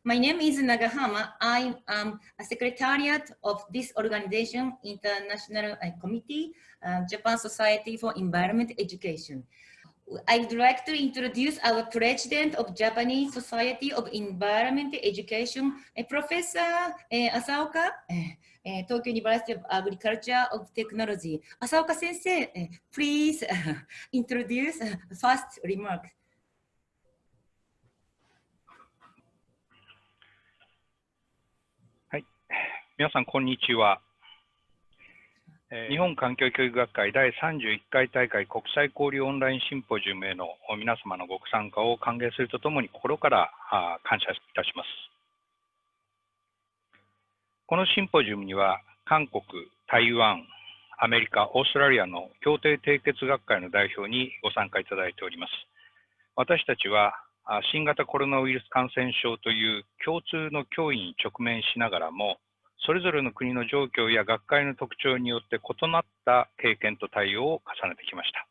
My name is Nagahama. I am a secretariat of this organization, International Committee, Japan Society for Environment Education. I'd like to introduce our president of Japanese Society of Environment Education, Professor Asaoka, Tokyo University of Agriculture of Technology. Asaoka sensei, please introduce first remarks. はい、皆さんこんにちは。日本環境教育学会第31回大会国際交流オンラインシンポジウムへの皆様のご参加を歓迎するとともに心から感謝いたします。このシンポジウムには韓国、台湾、アメリカ、オーストラリアの協定締結学会の代表にご参加いただいております。私たちは新型コロナウイルス感染症という共通の脅威に直面しながらも、それぞれの国の状況や学会の特徴によって異なった経験と対応を重ねてきました。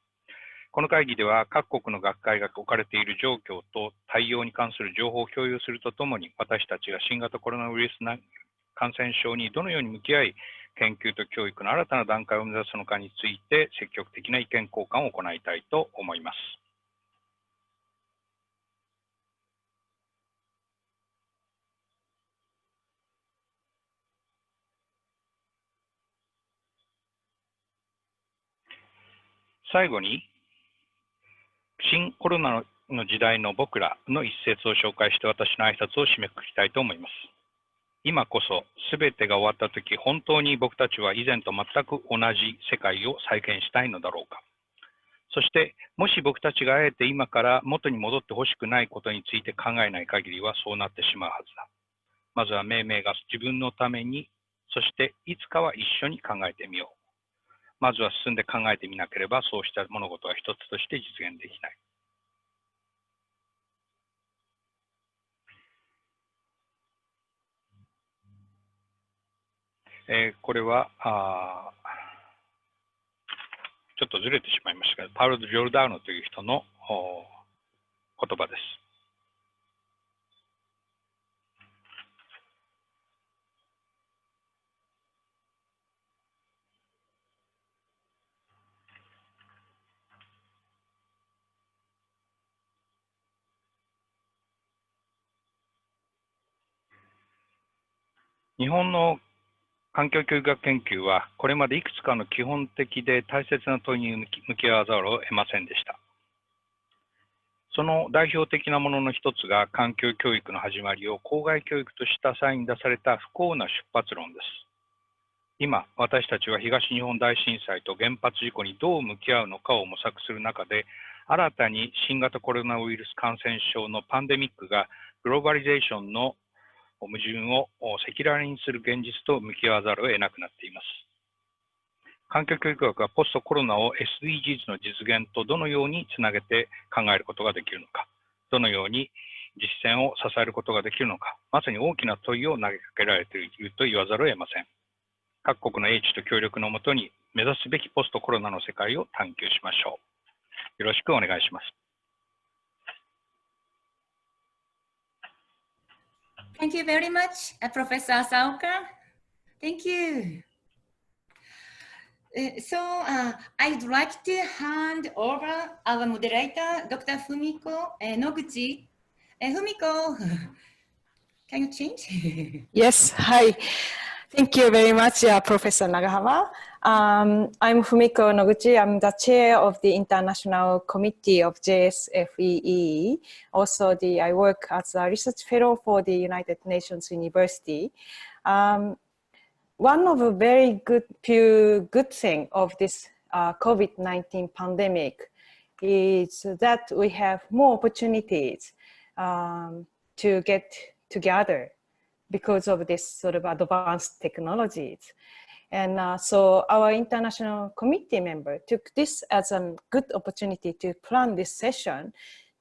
この会議では各国の学会が置かれている状況と対応に関する情報を共有するとともに、私たちが新型コロナウイルス感染症にどのように向き合い、研究と教育の新たな段階を目指すのかについて積極的な意見交換を行いたいと思います。最後に、新コロナの時代の僕らの一節を紹介して私の挨拶を締めくくりたいと思います。今こそ全てが終わったとき、本当に僕たちは以前と全く同じ世界を再現したいのだろうか。そして、もし僕たちがあえて今から元に戻ってほしくないことについて考えない限りはそうなってしまうはずだ。まずは命名が自分のために、そしていつかは一緒に考えてみよう。まずは進んで考えてみなければ、そうした物事は一つとして実現できない。これはちょっとずれてしまいましたが、パウロ・ジョルダーノという人の言葉です。日本の環境教育学研究は、これまでいくつかの基本的で大切な問いに向き合わざるを得ませんでした。その代表的なものの一つが、環境教育の始まりを校外教育とした際に出された不幸な出発論です。今、私たちは東日本大震災と原発事故にどう向き合うのかを模索する中で、新たに新型コロナウイルス感染症のパンデミックがグローバリゼーションの矛盾を赤裸々にする現実と向き合わざるを得なくなっています。環境教育学はポストコロナを SDGs の実現とどのようにつなげて考えることができるのか、どのように実践を支えることができるのか、まさに大きな問いを投げかけられていると言わざるを得ません。各国の英知と協力のもとに目指すべきポストコロナの世界を探求しましょう。よろしくお願いします。Thank you very much, Professor Asaoka. Thank you. I'd like to hand over our moderator, Dr. Fumiko Noguchi. Fumiko, can you change? Yes, hi. Thank you very much, Professor Nagahama. I'm Fumiko Noguchi. I'm the chair of the International Committee of JSFEE. Also, I work as a research fellow for the United Nations University. One of the very few good things of this COVID-19 pandemic is that we have more opportunities to get together because of this sort of advanced technologies. And so our international committee member took this as a good opportunity to plan this session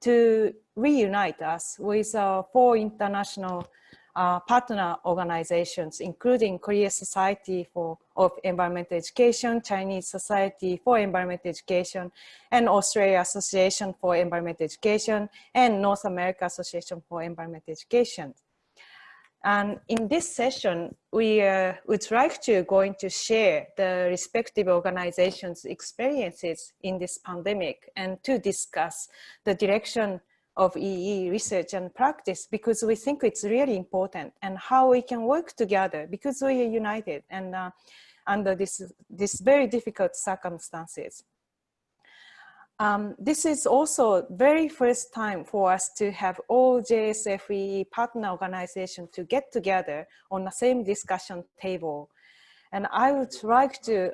to reunite us with 4 international partner organizations, including Korea Society of Environmental Education, Chinese Society for Environmental Education, and Australia Association for Environmental Education, and North America Association for Environmental Education. And in this session, we would like to going to share the respective organizations' experiences in this pandemic and to discuss the direction of EE research and practice, because we think it's really important, and how we can work together because we are united and under this very difficult circumstances. This is also very first time for us to have all JSFEE partner organizations to get together on the same discussion table. And I would like to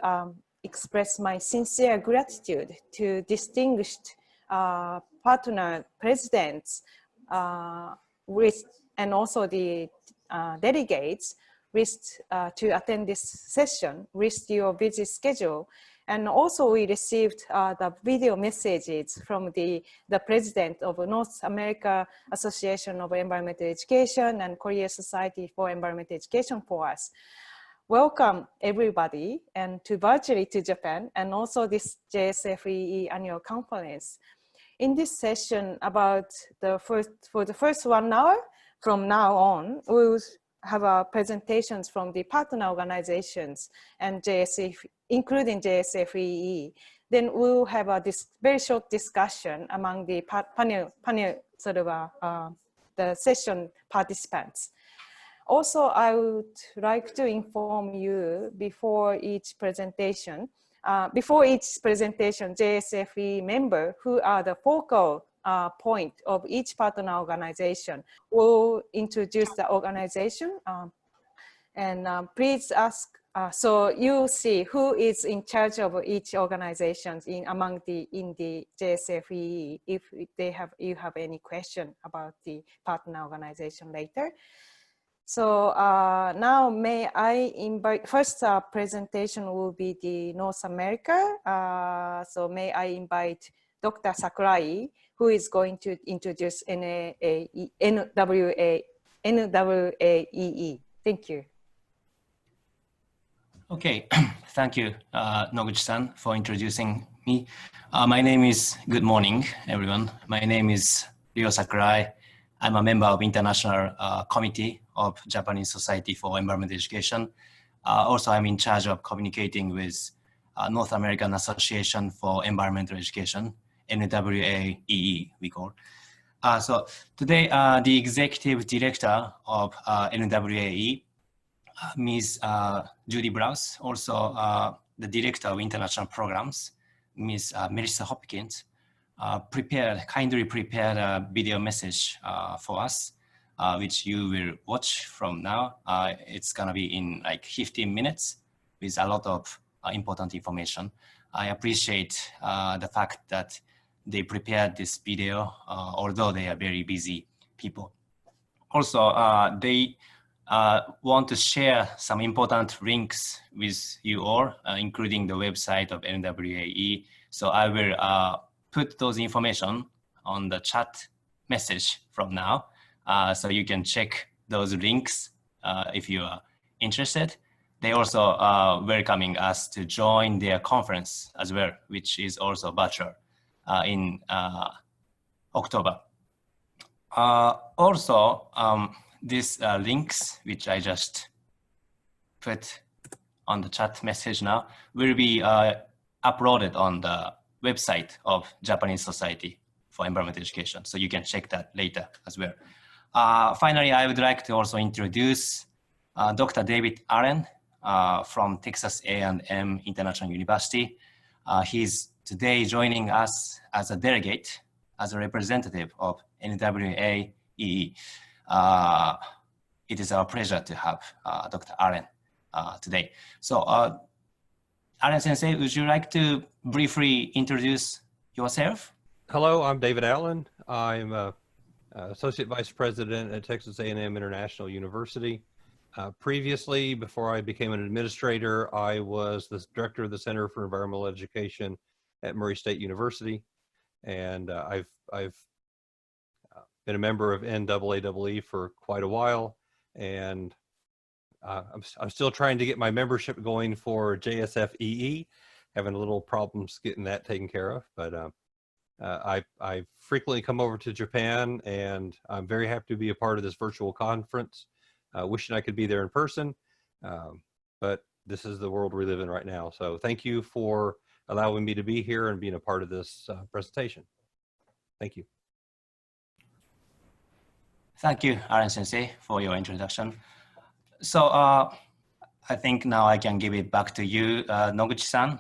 express my sincere gratitude to distinguished partner presidents and also the delegates to attend this session with your busy schedule. And also we received the video messages from the president of North America Association of Environmental Education and Korea Society for Environmental Education for us. Welcome everybody and virtually to Japan, and also this JSFEE annual conference. In this session for the first 1 hour, from now on, we will have presentations from the partner organizations and including JSFEE. Then we will have this very short discussion among the panel sort of the session participants. Also, I would like to inform you before each presentation, JSFEE member who are the focal point of each partner organization will introduce the organization please ask. So you see who is in charge of each organization in the JSFEE if you have any question about the partner organization later. So now may I invite, first presentation will be the North America. So may I invite Dr. Sakurai, who is going to introduce NAAEE. Thank you. Okay, thank you, Noguchi-san, for introducing me. Good morning, everyone. My name is Ryo Sakurai. I'm a member of International Committee of Japanese Society for Environmental Education. Also, I'm in charge of communicating with North American Association for Environmental Education, NAAEE, we call. So today, the executive director of NAAEE, Ms. Judy Browse, also the director of international programs, Ms. Melissa Hopkins, kindly prepared a video message for us, which you will watch from now. It's gonna be in like 15 minutes with a lot of important information. I appreciate the fact that they prepared this video, although they are very busy people. Also, they want to share some important links with you all, including the website of NAAEE. So I will put those information on the chat message from now. So you can check those links if you are interested. They also are welcoming us to join their conference as well, which is also virtual in October. Also, these links, which I just put on the chat message now, will be uploaded on the website of Japanese Society for Environmental Education. So you can check that later as well. Finally, I would like to also introduce Dr. David Allen from Texas A&M International University. He's today joining us as a delegate, as a representative of NAAEE. It is our pleasure to have Dr. Allen today. So Allen Sensei, would you like to briefly introduce yourself? Hello, I'm David Allen. I'm Associate Vice President at Texas A&M International University. Previously, before I became an administrator, I was the director of the Center for Environmental Education at Murray State University. And I've been a member of NAAEE for quite a while. And I'm still trying to get my membership going for JSFEE, having a little problems getting that taken care of. But I frequently come over to Japan, and I'm very happy to be a part of this virtual conference. wishing I could be there in person, but this is the world we live in right now. So thank you for allowing me to be here and being a part of this presentation. Thank you. Thank you, Aaron Sensei, for your introduction. So I think now I can give it back to you, Noguchi-san,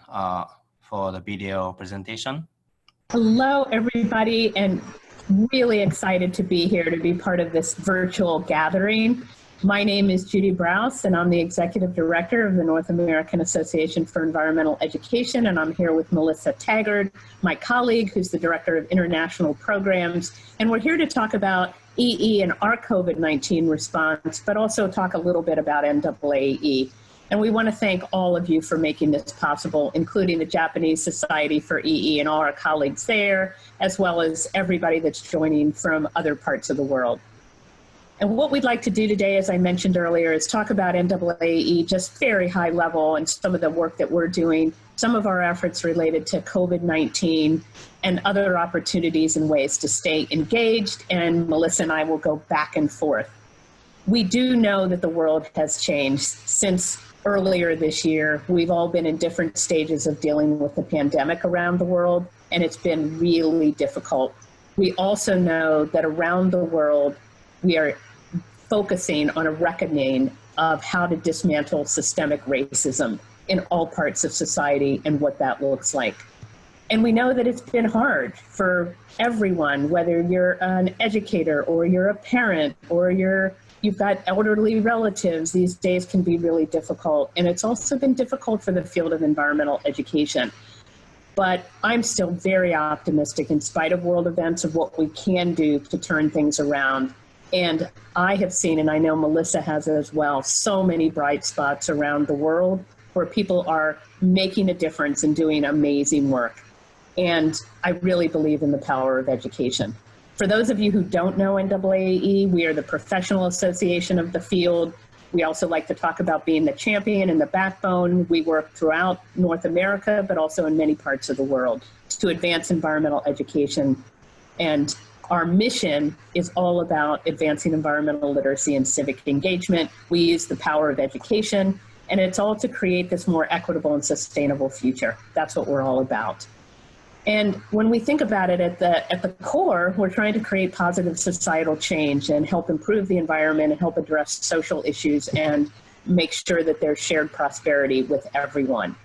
for the video presentation. Hello, everybody, and really excited to be here to be part of this virtual gathering. My name is Judy Brous, and I'm the Executive Director of the North American Association for Environmental Education, and I'm here with Melissa Taggart, my colleague, who's the Director of International Programs, and we're here to talk about EE and our COVID-19 response, but also talk a little bit about NAAEE. And we want to thank all of you for making this possible, including the Japanese Society for EE and all our colleagues there, as well as everybody that's joining from other parts of the world. And what we'd like to do today, as I mentioned earlier, is talk about NAAEE just very high level and some of the work that we're doing, some of our efforts related to COVID-19 and other opportunities and ways to stay engaged. And Melissa and I will go back and forth. We do know that the world has changed since earlier this year. We've all been in different stages of dealing with the pandemic around the world, and it's been really difficult. We also know that around the world, we are focusing on a reckoning of how to dismantle systemic racism in all parts of society and what that looks like. And we know that it's been hard for everyone, whether you're an educator or you're a parent or you've got elderly relatives. These days can be really difficult. And it's also been difficult for the field of environmental education. But I'm still very optimistic in spite of world events of what we can do to turn things around. And I have seen, and I know Melissa has as well, so many bright spots around the world where people are making a difference and doing amazing work. And I really believe in the power of education. For those of you who don't know NAAEE, we are the professional association of the field. We also like to talk about being the champion and the backbone. We work throughout North America, but also in many parts of the world to advance environmental education. And our mission is all about advancing environmental literacy and civic engagement. We use the power of education, and it's all to create this more equitable and sustainable future. That's what we're all about. And when we think about it at the core, we're trying to create positive societal change and help improve the environment and help address social issues and make sure that there's shared prosperity with everyone.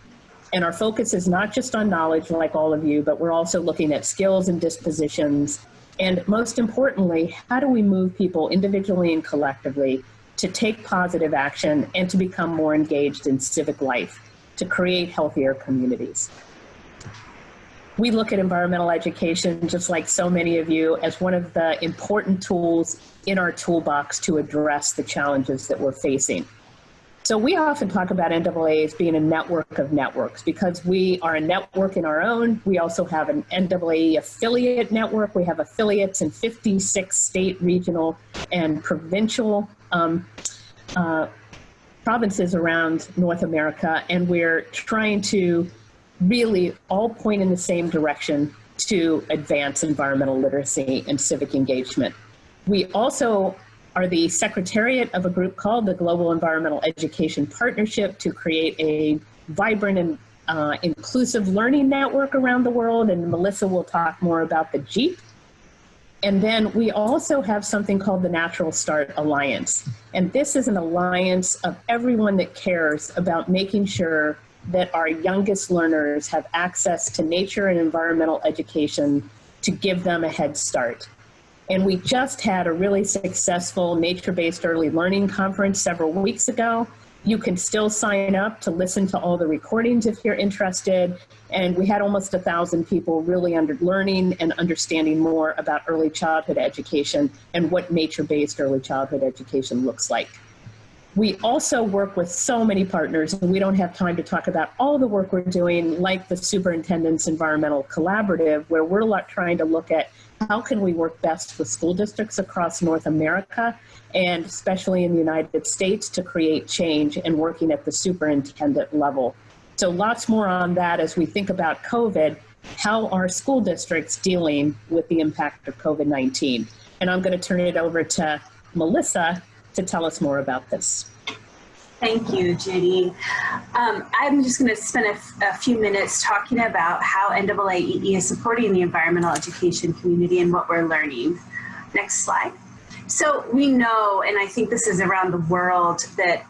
And our focus is not just on knowledge like all of you, but we're also looking at skills and dispositions. And most importantly, how do we move people individually and collectively to take positive action and to become more engaged in civic life, to create healthier communities? We look at environmental education, just like so many of you, as one of the important tools in our toolbox to address the challenges that we're facing. So we often talk about NAAEE as being a network of networks because we are a network in our own. We also have an NAAEE affiliate network. We have affiliates in 56 state, regional, and provincial provinces around North America. And we're trying to really all point in the same direction to advance environmental literacy and civic engagement. We also are the secretariat of a group called the Global Environmental Education Partnership to create a vibrant and inclusive learning network around the world, and Melissa will talk more about the JEEP. And then we also have something called the Natural Start Alliance. And this is an alliance of everyone that cares about making sure that our youngest learners have access to nature and environmental education to give them a head start. And we just had a really successful nature-based early learning conference several weeks ago. You can still sign up to listen to all the recordings if you're interested. And we had almost 1,000 people really learning and understanding more about early childhood education and what nature-based early childhood education looks like. We also work with so many partners, and we don't have time to talk about all the work we're doing, like the Superintendent's Environmental Collaborative, where we're trying to look at how can we work best with school districts across North America, and especially in the United States, to create change and working at the superintendent level. So lots more on that as we think about COVID. How are school districts dealing with the impact of COVID-19? And I'm going to turn it over to Melissa to tell us more about this. Thank you, Judy. I'm just going to spend a few minutes talking about how NAAEE is supporting the environmental education community and what we're learning. Next slide. So we know, and I think this is around the world, that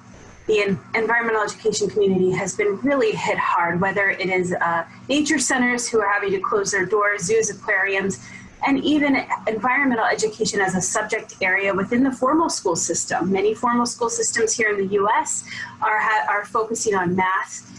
the environmental education community has been really hit hard, whether it is nature centers who are having to close their doors, zoos, aquariums, and even environmental education as a subject area within the formal school system. Many formal school systems here in the US are focusing on math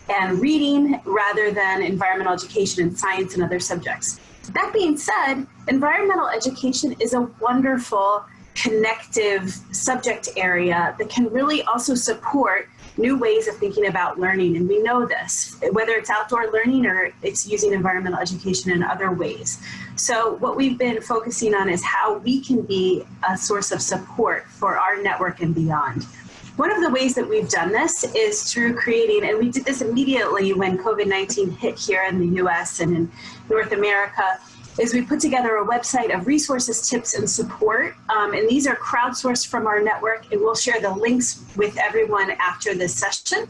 and reading rather than environmental education and science and other subjects. That being said, environmental education is a wonderful connective subject area that can really also support new ways of thinking about learning, and we know this, whether it's outdoor learning or it's using environmental education in other ways. So what we've been focusing on is how we can be a source of support for our network and beyond. One of the ways that we've done this is through creating, and we did this immediately when COVID-19 hit here in the US and in North America, is we put together a website of resources, tips, and support. And these are crowdsourced from our network, and we'll share the links with everyone after this session.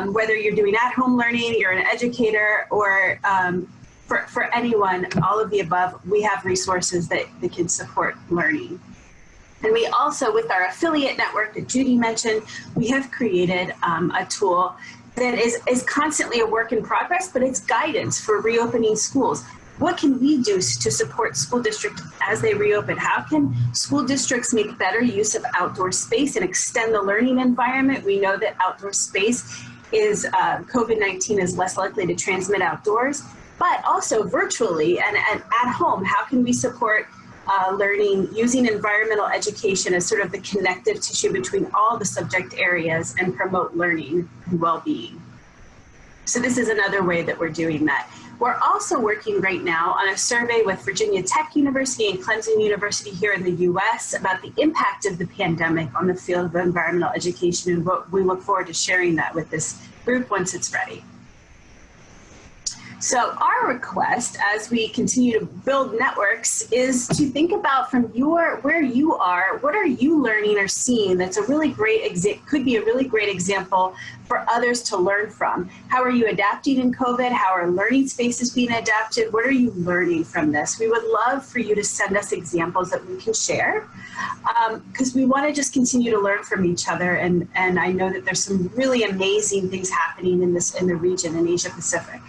Whether you're doing at-home learning, you're an educator, or for anyone, all of the above, we have resources that can support learning. And we also, with our affiliate network that Judy mentioned, we have created a tool that is constantly a work in progress, but it's guidance for reopening schools. What can we do to support school districts as they reopen? How can school districts make better use of outdoor space and extend the learning environment? We know that outdoor space is, COVID-19 is less likely to transmit outdoors, but also virtually and at home. How can we support learning using environmental education as sort of the connective tissue between all the subject areas and promote learning and well-being? So this is another way that we're doing that. We're also working right now on a survey with Virginia Tech University and Clemson University here in the US about the impact of the pandemic on the field of environmental education, and we look forward to sharing that with this group once it's ready. So our request as we continue to build networks is to think about from where you are, what are you learning or seeing that's a really great could be a really great example for others to learn from. How are you adapting in COVID? How are learning spaces being adapted? What are you learning from this? We would love for you to send us examples that we can share, because we want to just continue to learn from each other, and I know that there's some really amazing things happening in the region in Asia Pacific.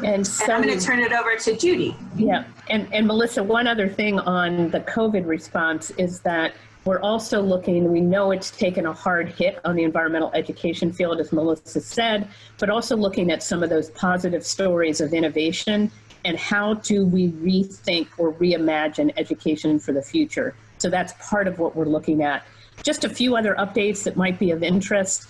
And so, I'm going to turn it over to Judy. Yeah, and Melissa, one other thing on the COVID response is that we're also looking, we know it's taken a hard hit on the environmental education field, as Melissa said, but also looking at some of those positive stories of innovation and how do we rethink or reimagine education for the future. So that's part of what we're looking at. Just a few other updates that might be of interest.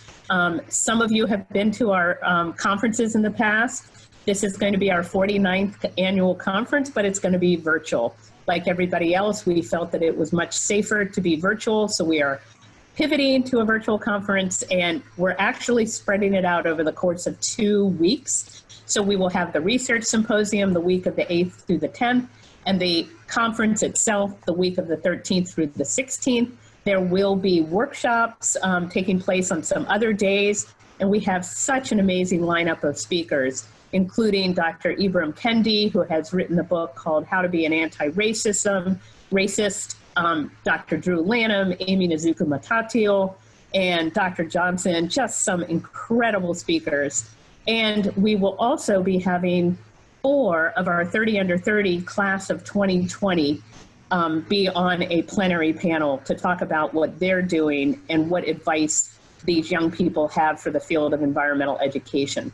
Some of you have been to our conferences in the past. This is going to be our 49th annual conference, but it's going to be virtual. Like everybody else, we felt that it was much safer to be virtual, so we are pivoting to a virtual conference, and we're actually spreading it out over the course of 2 weeks. So we will have the research symposium the week of the 8th through the 10th, and the conference itself the week of the 13th through the 16th. There will be workshops taking place on some other days, and we have such an amazing lineup of speakers, including Dr. Ibram Kendi, who has written a book called How to Be an Anti-Racist, Dr. Drew Lanham, Amy Nizuka Matatio, and Dr. Johnson, just some incredible speakers. And we will also be having 4 of our 30 under 30 class of 2020 be on a plenary panel to talk about what they're doing and what advice these young people have for the field of environmental education.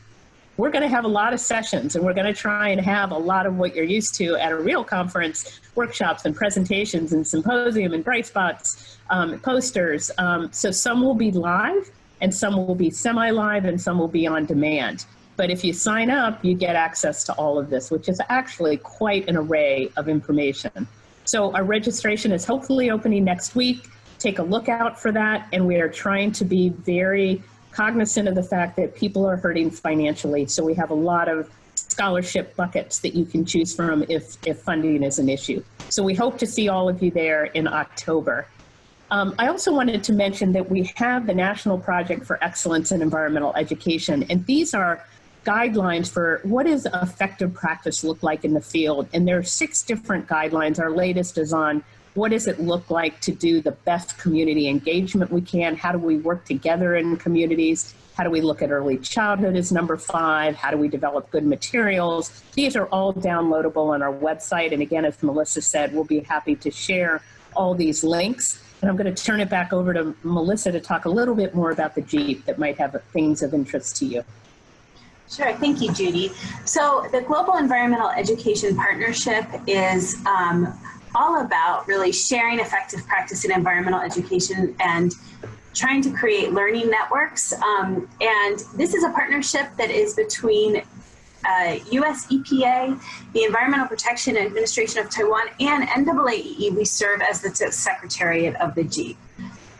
We're going to have a lot of sessions, and we're going to try and have a lot of what you're used to at a real conference, workshops and presentations and symposium and bright spots, posters. So some will be live and some will be semi-live and some will be on demand. But if you sign up, you get access to all of this, which is actually quite an array of information. So our registration is hopefully opening next week. Take a look out for that. And we are trying to be very cognizant of the fact that people are hurting financially. So we have a lot of scholarship buckets that you can choose from if funding is an issue. So we hope to see all of you there in October. I also wanted to mention that we have the National Project for Excellence in Environmental Education, and these are guidelines for what does effective practice look like in the field. And there are 6 different guidelines. Our latest is on what does it look like to do the best community engagement we can? How do we work together in communities? How do we look at early childhood as number 5? How do we develop good materials? These are all downloadable on our website. And again, as Melissa said, we'll be happy to share all these links. And I'm going to turn it back over to Melissa to talk a little bit more about the JEEP that might have things of interest to you. Sure, thank you, Judy. So the Global Environmental Education Partnership is all about really sharing effective practice in environmental education and trying to create learning networks. And this is a partnership that is between US EPA, the Environmental Protection Administration of Taiwan, and NAAEE. We serve as the Secretariat of the JEEP.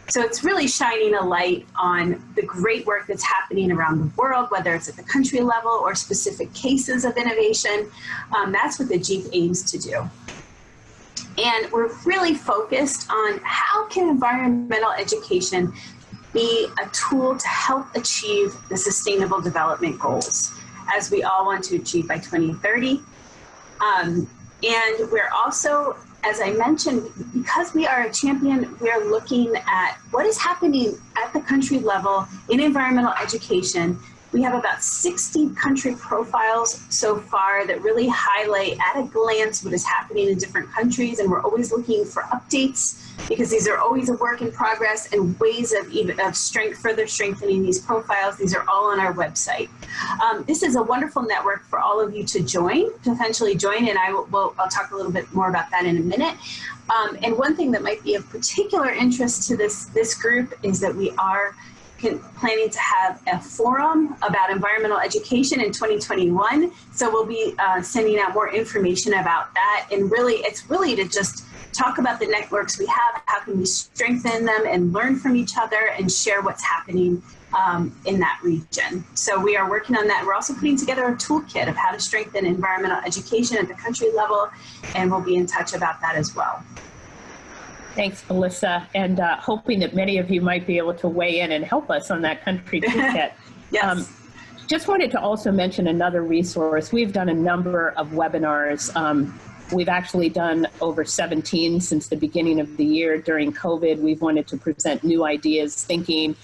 So it's really shining a light on the great work that's happening around the world, whether it's at the country level or specific cases of innovation. That's what the JEEP aims to do. And we're really focused on how can environmental education be a tool to help achieve the Sustainable Development Goals, as we all want to achieve by 2030. And we're also, as I mentioned, because we are a champion, we are looking at what is happening at the country level in environmental education. We have about 60 country profiles so far that really highlight at a glance what is happening in different countries, and we're always looking for updates because these are always a work in progress and ways of further strengthening these profiles. These are all on our website. This is a wonderful network for all of you to join, potentially join, and I'll talk a little bit more about that in a minute. And one thing that might be of particular interest to this group is that we are planning to have a forum about environmental education in 2021. So we'll be sending out more information about that. And really, it's really to just talk about the networks we have, how can we strengthen them and learn from each other and share what's happening in that region. So we are working on that. We're also putting together a toolkit of how to strengthen environmental education at the country level, and we'll be in touch about that as well. Thanks, Melissa, and hoping that many of you might be able to weigh in and help us on that country toolkit. Yes. Just wanted to also mention another resource. We've done a number of webinars. We've actually done over 17 since the beginning of the year. During COVID, we've wanted to present new ideas, thinking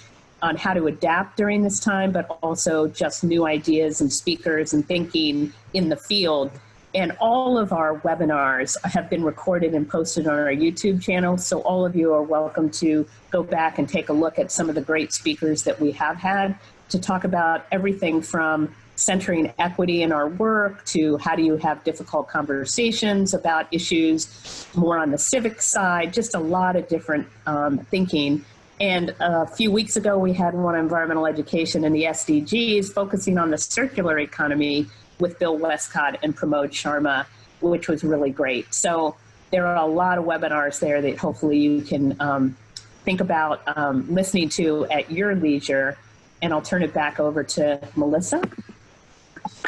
on how to adapt during this time, but also just new ideas and speakers and thinking in the field. And all of our webinars have been recorded and posted on our YouTube channel. So all of you are welcome to go back and take a look at some of the great speakers that we have had to talk about everything from centering equity in our work to how do you have difficult conversations about issues more on the civic side, just a lot of different thinking. And a few weeks ago, we had one on environmental education and the SDGs focusing on the circular economy with Bill Westcott and Pramod Sharma, which was really great. So there are a lot of webinars there that hopefully you can think about listening to at your leisure. And I'll turn it back over to Melissa.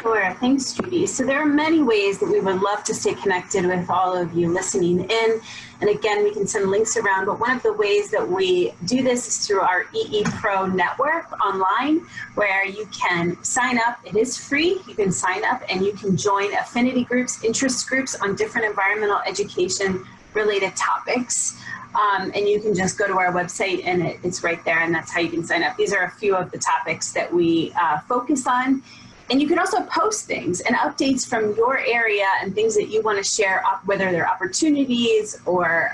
Sure, thanks, Judy. So there are many ways that we would love to stay connected with all of you listening in. And again, we can send links around, but one of the ways that we do this is through our EE Pro network online, where you can sign up. It is free. You can sign up and you can join affinity groups, interest groups on different environmental education related topics. And you can just go to our website and it's right there, and that's how you can sign up. These are a few of the topics that we focus on. And you can also post things and updates from your area and things that you want to share, whether they're opportunities or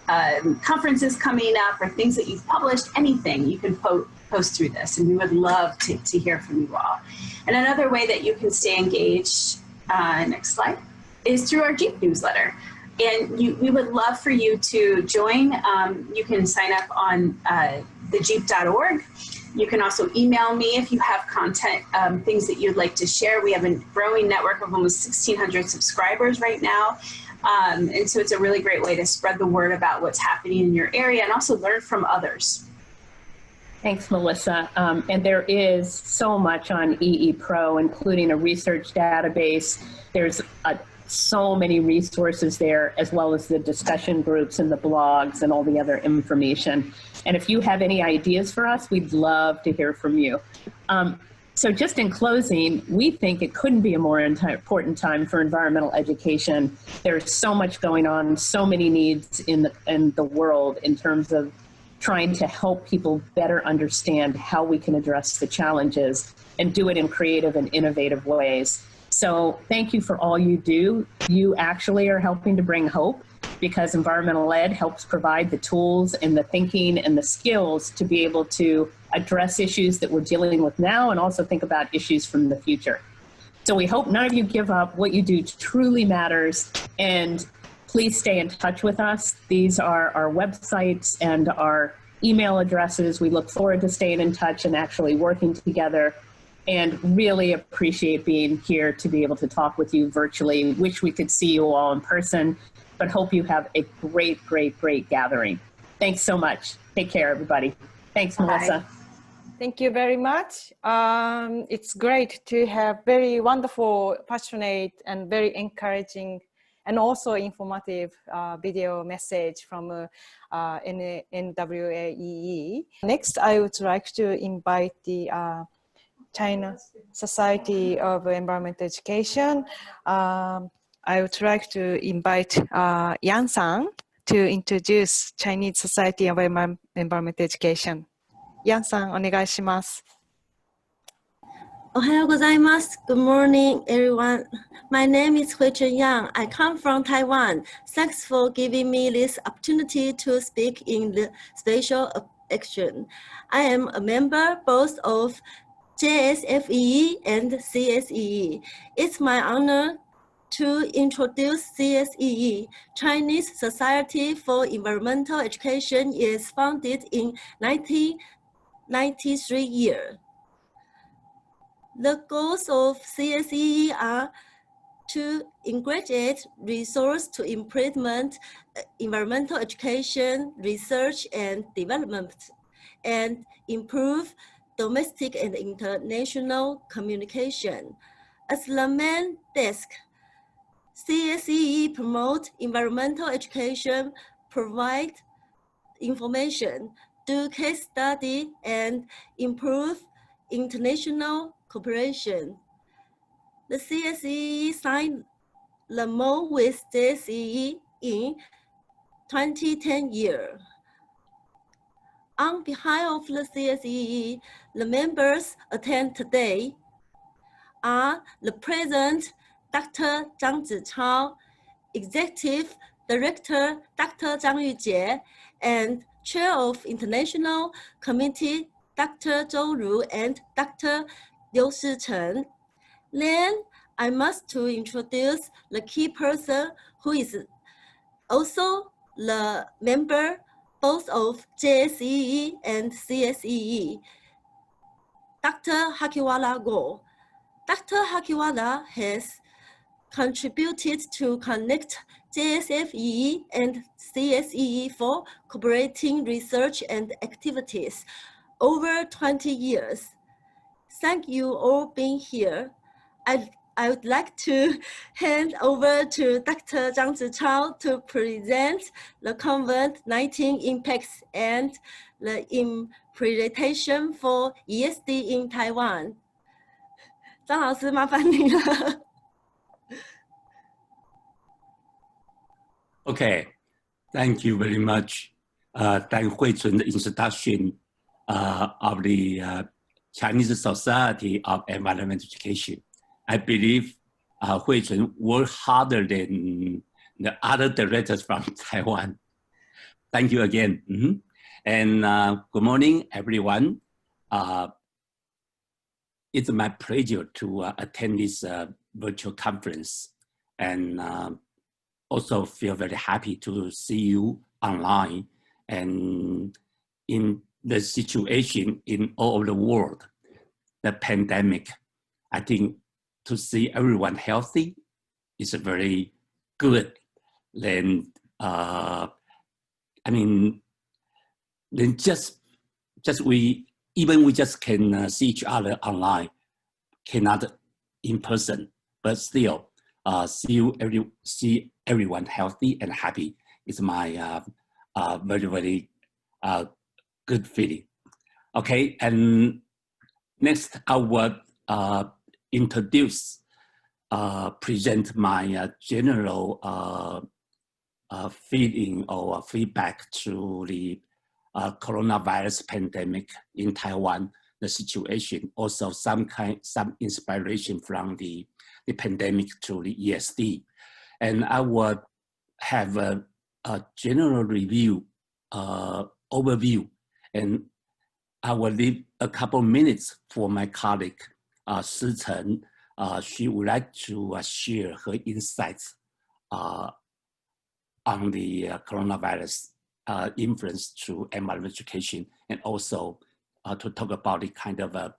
conferences coming up or things that you've published, anything you can post through this. And we would love to hear from you all. And another way that you can stay engaged, next slide, is through our JEEP newsletter. And we would love for you to join. You can sign up on thejeep.org. You can also email me if you have content, things that you'd like to share. We have a growing network of almost 1,600 subscribers right now. And so it's a really great way to spread the word about what's happening in your area and also learn from others. Thanks, Melissa. And there is so much on EE Pro, including a research database. There's so many resources there, as well as the discussion groups and the blogs and all the other information. And if you have any ideas for us, we'd love to hear from you. So just in closing, we think it couldn't be a more important time for environmental education. There's so much going on, so many needs in the world in terms of trying to help people better understand how we can address the challenges and do it in creative and innovative ways. So thank you for all you do. You actually are helping to bring hope, because environmental ed helps provide the tools and the thinking and the skills to be able to address issues that we're dealing with now and also think about issues from the future. So we hope none of you give up. What you do truly matters, and please stay in touch with us. These are our websites and our email addresses. We look forward to staying in touch and actually working together, and really appreciate being here to be able to talk with you virtually. Wish we could see you all in person, but hope you have a great, great, great gathering. Thanks so much. Take care, everybody. Thanks, Melissa. Bye. Thank you very much. It's great to have very wonderful, passionate, and very encouraging and also informative video message from NAAEE. Next, I would like to invite the China Society of Environmental Education. I would like to invite Yan-san to introduce Chinese Society of Environmental Education. Yan-san, お願いします。おはようございます。Good morning, everyone. My name is Huichen Yang. I come from Taiwan. Thanks for giving me this opportunity to speak in the special action. I am a member both of JSFEE and CSEE. It's my honor to introduce CSEE. Chinese Society for Environmental Education is founded in 1993 year. The goals of CSEE are to integrate resources to improvement environmental education, research and development, and improve domestic and international communication. As the main desk, CSEE promote environmental education, provide information, do case study, and improve international cooperation. The CSEE signed the MOU with JSEE in 2010 year. On behalf of the CSEE, the members attend today are the President, Dr. Zhang Zichao, Executive Director, Dr. Zhang Yujie, and Chair of International Committee, Dr. Zhou Ru and Dr. Liu Shichen. Then I must to introduce the key person who is also the member both of JSEE and CSEE, Dr. Hakiwala Go. Dr. Hakiwala has contributed to connect JSFEE and CSEE for cooperating research and activities over 20 years. Thank you all being here. I would like to hand over to Dr. Zhang Zichao to present the COVID-19 impacts and the implementation for ESD in Taiwan. 张老师，麻烦你了。Okay, thank you very much. Thank Huichun the introduction of the Chinese Society of Environmental Education. I believe Huichun worked harder than the other directors from Taiwan. Thank you again. And good morning, everyone. It's my pleasure to attend this virtual conference, and also feel very happy to see you online and in the situation in all over the world, the pandemic. I think to see everyone healthy is very good. Then, I mean, then just we even we just can see each other online, cannot in person, but still see everyone healthy and happy is my very, very good feeling. Okay, and next I will introduce, present my general feeling or feedback to the coronavirus pandemic in Taiwan, the situation, also some inspiration from the pandemic to the ESD. And I will have a general review, overview, and I will leave a couple minutes for my colleague, Shi Chen. She would like to share her insights on the coronavirus influence to environmental education, and also to talk about the kind of a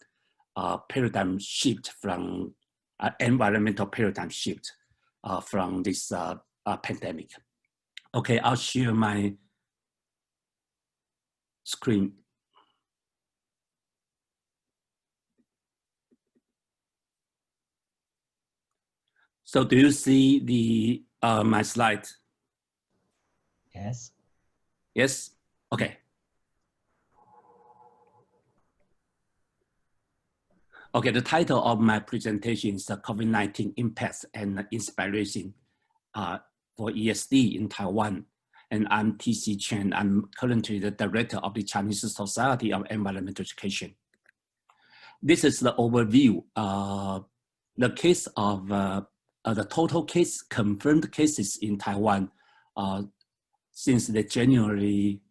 paradigm shift from environmental paradigm shift from this pandemic. Okay, I'll share my screen. So do you see the my slide? Yes. Yes? Okay. Okay, the title of my presentation is COVID-19 Impacts and Inspiration for ESD in Taiwan. And I'm T.C. Chen. I'm currently the director of the Chinese Society of Environmental Education. This is the overview. The case of the total case, confirmed cases in Taiwan since the January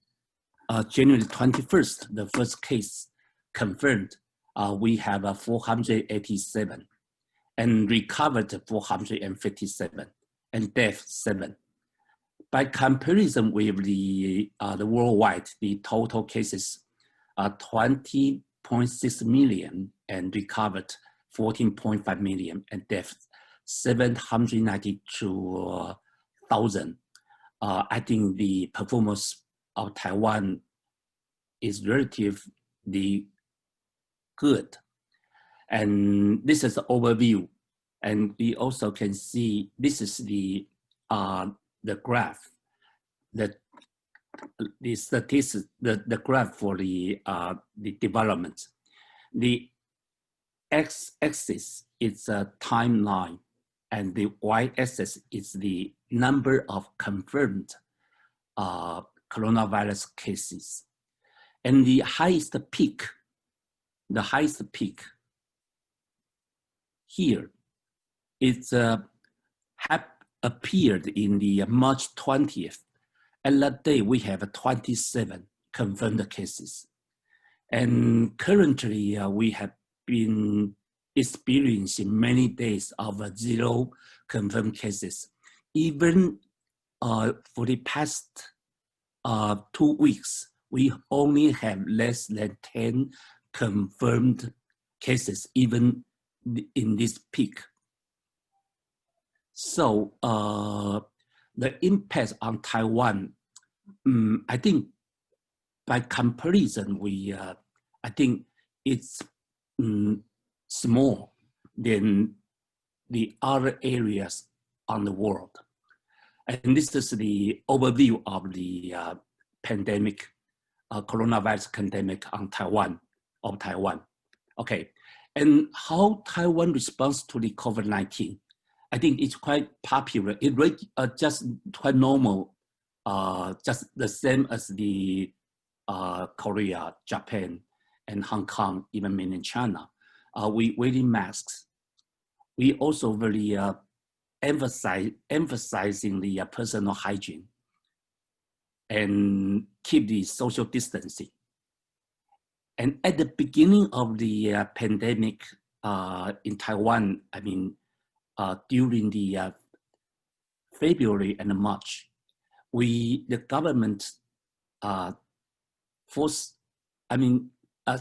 21st, the first case confirmed, we have 487 and recovered 457 and death 7. By comparison with the worldwide, the total cases are 20.6 million and recovered 14.5 million and death 792,000. I think the performance of Taiwan is relatively good. And this is the overview. And we also can see, this is the graph, the statistics, the graph for the development. The x-axis is a timeline, and the y-axis is the number of confirmed coronavirus cases. And the highest peak here is appeared in the March 20th. And that day we have 27 confirmed cases. And currently we have been experiencing many days of 0 confirmed cases. Even for the past 2 weeks, we only have less than 10 confirmed cases, even in this peak. So the impact on Taiwan, I think by comparison, I think it's small than the other areas on the world. And this is the overview of the pandemic, coronavirus pandemic on Taiwan. Okay, and how Taiwan responds to the COVID-19, I think it's quite popular. It's just quite normal, just the same as the Korea, Japan, and Hong Kong, even mainland China. We wearing masks. We also very emphasizing the personal hygiene and keep the social distancing. And at the beginning of the pandemic in Taiwan, I mean, during the February and March, the government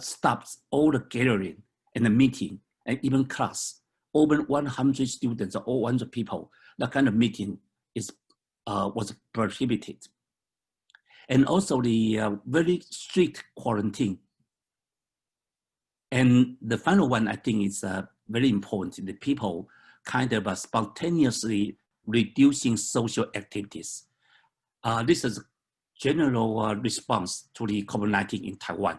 stopped all the gathering and the meeting and even class. Over 100 students or 100 people, that kind of meeting was prohibited. And also the very strict quarantine And the final one, I think, is very important. The people kind of spontaneously reducing social activities. This is a general response to the COVID-19 in Taiwan.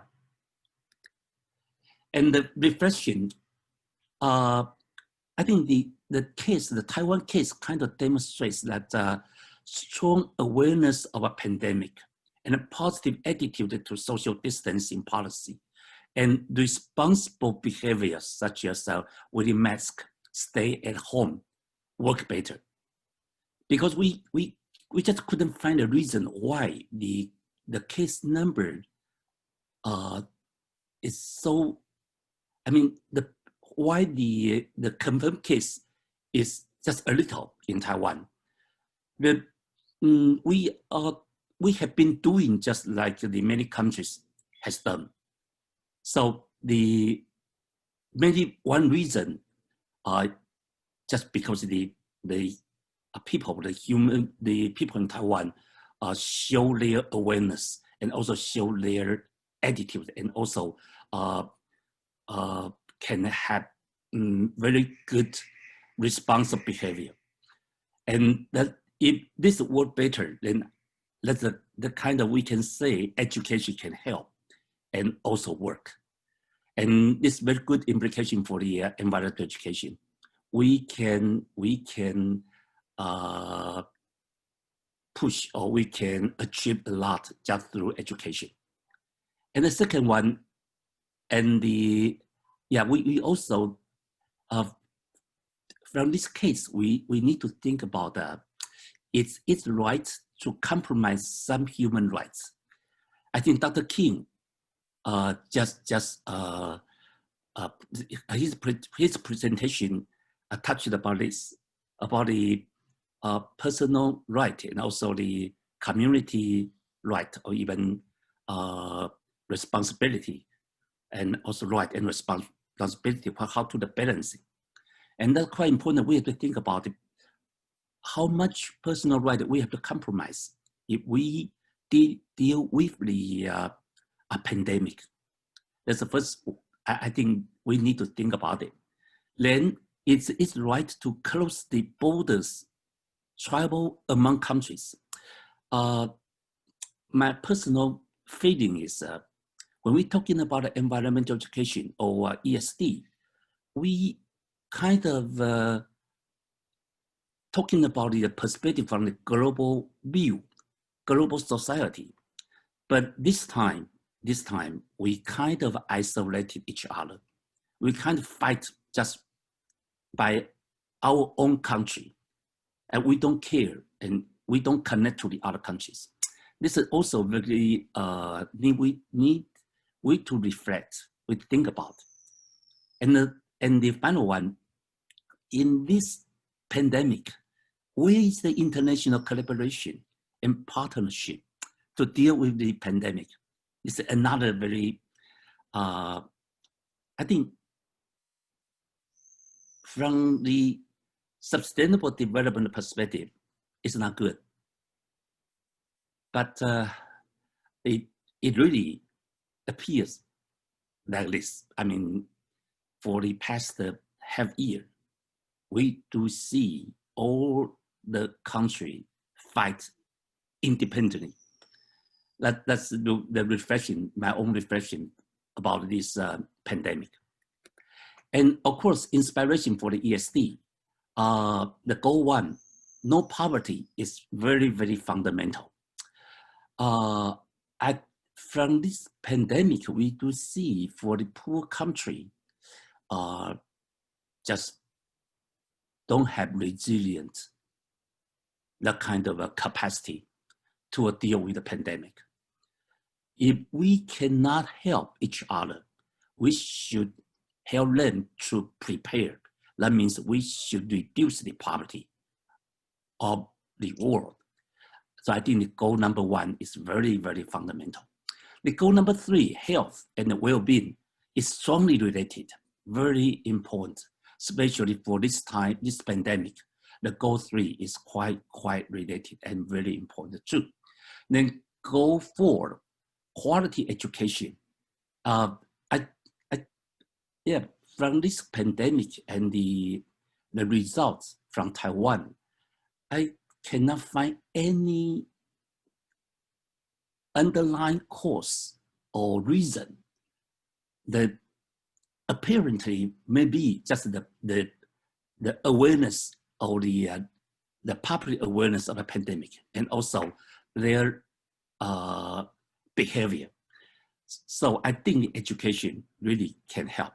And the reflection, I think the Taiwan case kind of demonstrates that strong awareness of a pandemic and a positive attitude to social distancing policy and responsible behaviors such as wearing mask, stay at home, work better. Because we just couldn't find a reason why the case number is so, I mean, why the confirmed case is just a little in Taiwan. But we have been doing just like the many countries has done. So one reason, just because the people in Taiwan show their awareness and also show their attitude and also can have very good responsive behavior. And that if this work better, then that's the kind of we can say education can help and also work. And this very good implication for the environmental education. We can push or we can achieve a lot just through education. And the second one, and we also, from this case, we need to think about it's right to compromise some human rights. I think Dr. King his presentation touched about this, about the personal right and also the community right, or even responsibility, and also right and responsibility, how to the balancing. And that's quite important. We have to think about it, how much personal right we have to compromise if we deal with the a pandemic. That's the first, I think we need to think about it. Then it's right to close the borders, travel among countries. My personal feeling is when we're talking about environmental education or ESD, we kind of talking about the perspective from the global view, global society. But this time, we kind of isolated each other. We kind of fight just by our own country, and we don't care, and we don't connect to the other countries. This is also very, we need to reflect, we think about. And the final one, in this pandemic, where is the international collaboration and partnership to deal with the pandemic? It's another very, I think, from the sustainable development perspective, it's not good. But it really appears like this. I mean, for the past half year, we do see all the country fight independently. That's the reflection, my own reflection about this pandemic. And of course, inspiration for the ESD. The goal one, no poverty, is very, very fundamental. From this pandemic, we do see for the poor country, just don't have resilience, that kind of a capacity to deal with the pandemic. If we cannot help each other, we should help them to prepare. That means we should reduce the poverty of the world. So I think the goal number one is very, very fundamental. The goal number three, health and well-being, is strongly related, very important, especially for this time, this pandemic. The goal three is quite related and very important too. Then goal four, quality education. yeah, from this pandemic and the results from Taiwan, I cannot find any underlying cause or reason that apparently maybe just the awareness or the public awareness of the pandemic and also their behavior. So I think education really can help.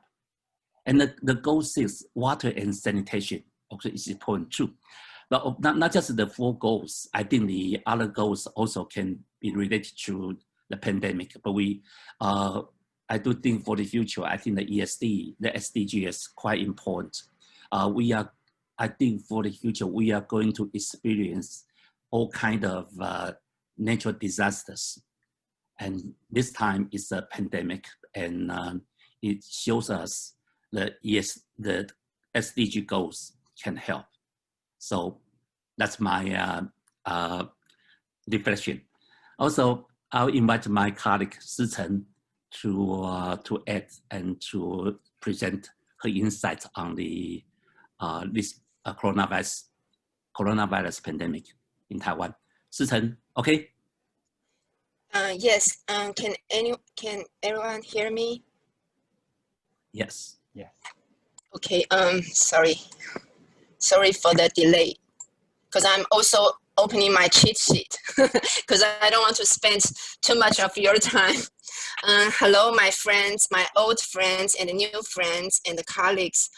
And the goal 6, water and sanitation, also is important too. But not just the 4 goals, I think the other goals also can be related to the pandemic. But I do think for the future, I think the ESD, the SDG is quite important. I think for the future, we are going to experience all kinds of natural disasters. And this time it's a pandemic, and it shows us that yes, the SDG goals can help. So that's my reflection. Also, I'll invite my colleague Sichen to add and to present her insights on the this coronavirus pandemic in Taiwan. Sichen, okay? Yes. Can everyone hear me? Yes. Yes. Okay. Sorry for the delay, because I'm also opening my cheat sheet because I don't want to spend too much of your time. Hello, my friends, my old friends and new friends and colleagues.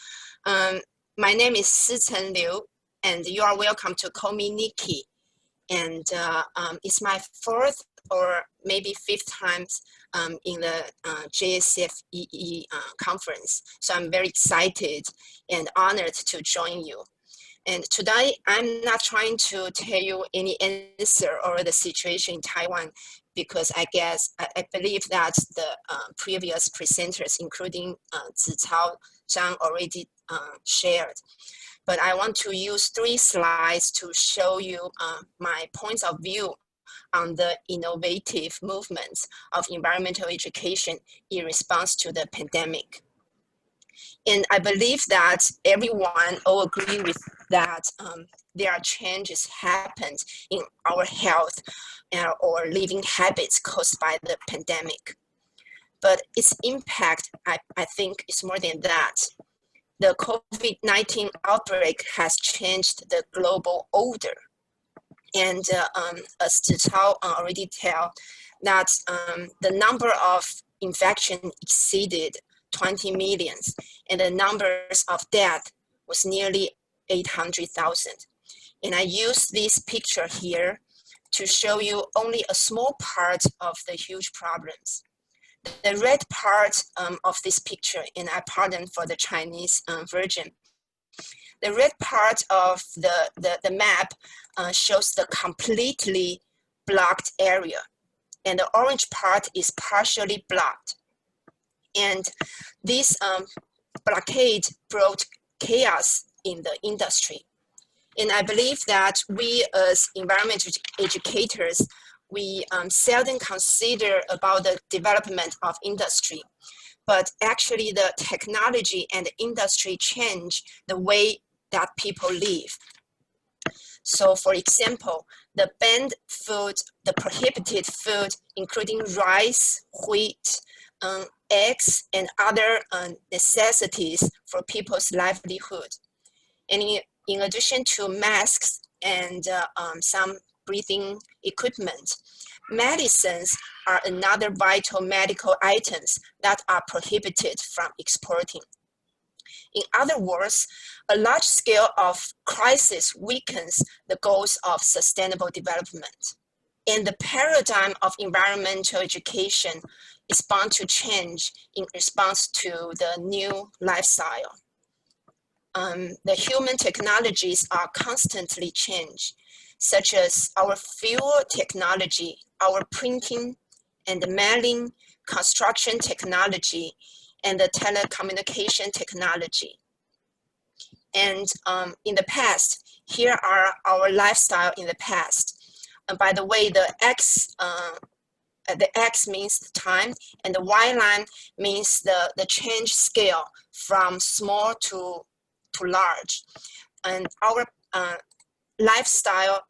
My name is Sichen Liu, and you are welcome to call me Nikki. And it's my 4th or maybe 5th time in the JSFEE conference. So I'm very excited and honored to join you. And today, I'm not trying to tell you any answer or the situation in Taiwan, because I believe that the previous presenters, including Zicao Zhang, already shared. But I want to use 3 slides to show you my points of view on the innovative movements of environmental education in response to the pandemic. And I believe that everyone all agree with that there are changes happened in our health or living habits caused by the pandemic. But its impact, I think, is more than that. The COVID-19 outbreak has changed the global order. And as Zicao already tell, that the number of infections exceeded 20 million, and the numbers of death was nearly 800,000. And I use this picture here to show you only a small part of the huge problems. The red part of this picture, and I pardon for the Chinese version, the red part of the map shows the completely blocked area, and the orange part is partially blocked. And this blockade brought chaos in the industry. And I believe that we as environmental educators, we seldom consider about the development of industry, but actually the technology and the industry change the way that people live. So for example, the banned food, the prohibited food, including rice, wheat, eggs, and other necessities for people's livelihood. And in addition to masks and some breathing equipment, medicines are another vital medical items that are prohibited from exporting. In other words, a large scale of crisis weakens the goals of sustainable development. And the paradigm of environmental education is bound to change in response to the new lifestyle. The human technologies are constantly changed, such as our fuel technology, our printing and mailing, construction technology, and the telecommunication technology. And in the past, here are our lifestyle in the past. And by the way, the X the X means the time, and the Y line means the change scale from small to large. And our lifestyle,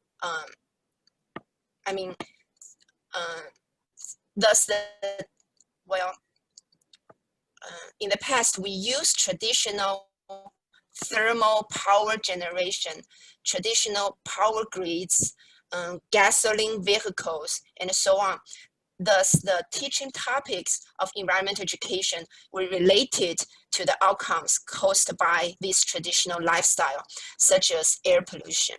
thus in the past, we used traditional thermal power generation, traditional power grids, gasoline vehicles, and so on. Thus, the teaching topics of environmental education were related to the outcomes caused by this traditional lifestyle, such as air pollution.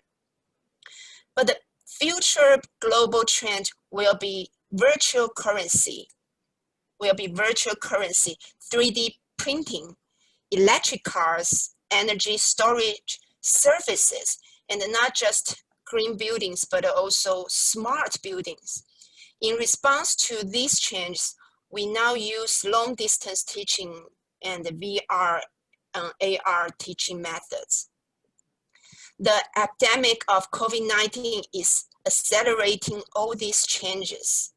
But the future global trend will be virtual currency, 3D printing, electric cars, energy storage services, and not just green buildings, but also smart buildings. In response to these changes, we now use long distance teaching and VR, AR teaching methods. The epidemic of COVID-19 is accelerating all these changes.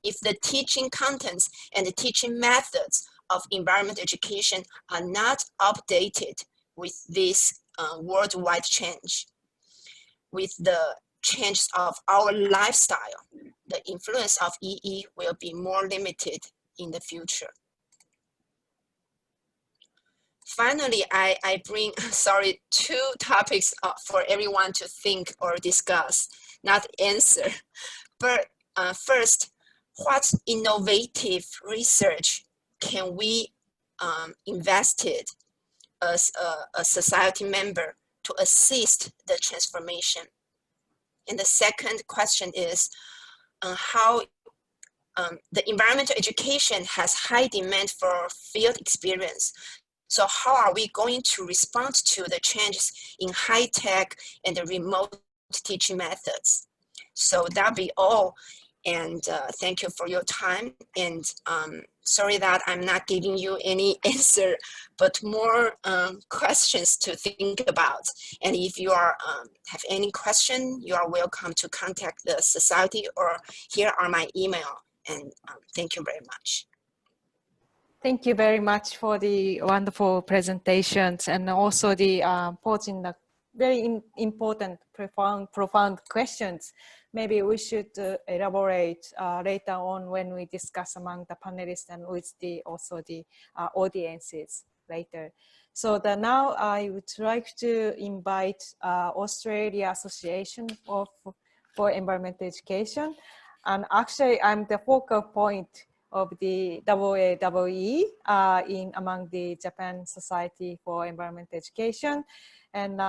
If the teaching contents and the teaching methods of environmental education are not updated with this worldwide change, with the change of our lifestyle, the influence of EE will be more limited in the future. Finally, I bring, two topics for everyone to think or discuss, not answer. But first, what innovative research can we invest as a society member to assist the transformation? And the second question is how the environmental education has high demand for field experience. So how are we going to respond to the changes in high tech and the remote teaching methods? So that'll be all. And thank you for your time. And sorry that I'm not giving you any answer, but more questions to think about. And if you are have any question, you are welcome to contact the society, or here are my email. And thank you very much. Thank you very much for the wonderful presentations, and also the posing the very important, profound questions. Maybe we should elaborate later on when we discuss among the panelists and with also the audiences later. So now I would like to invite Australia Association for Environmental Education. And actually I'm the focal point of the AAEE among the Japan Society for Environmental Education. And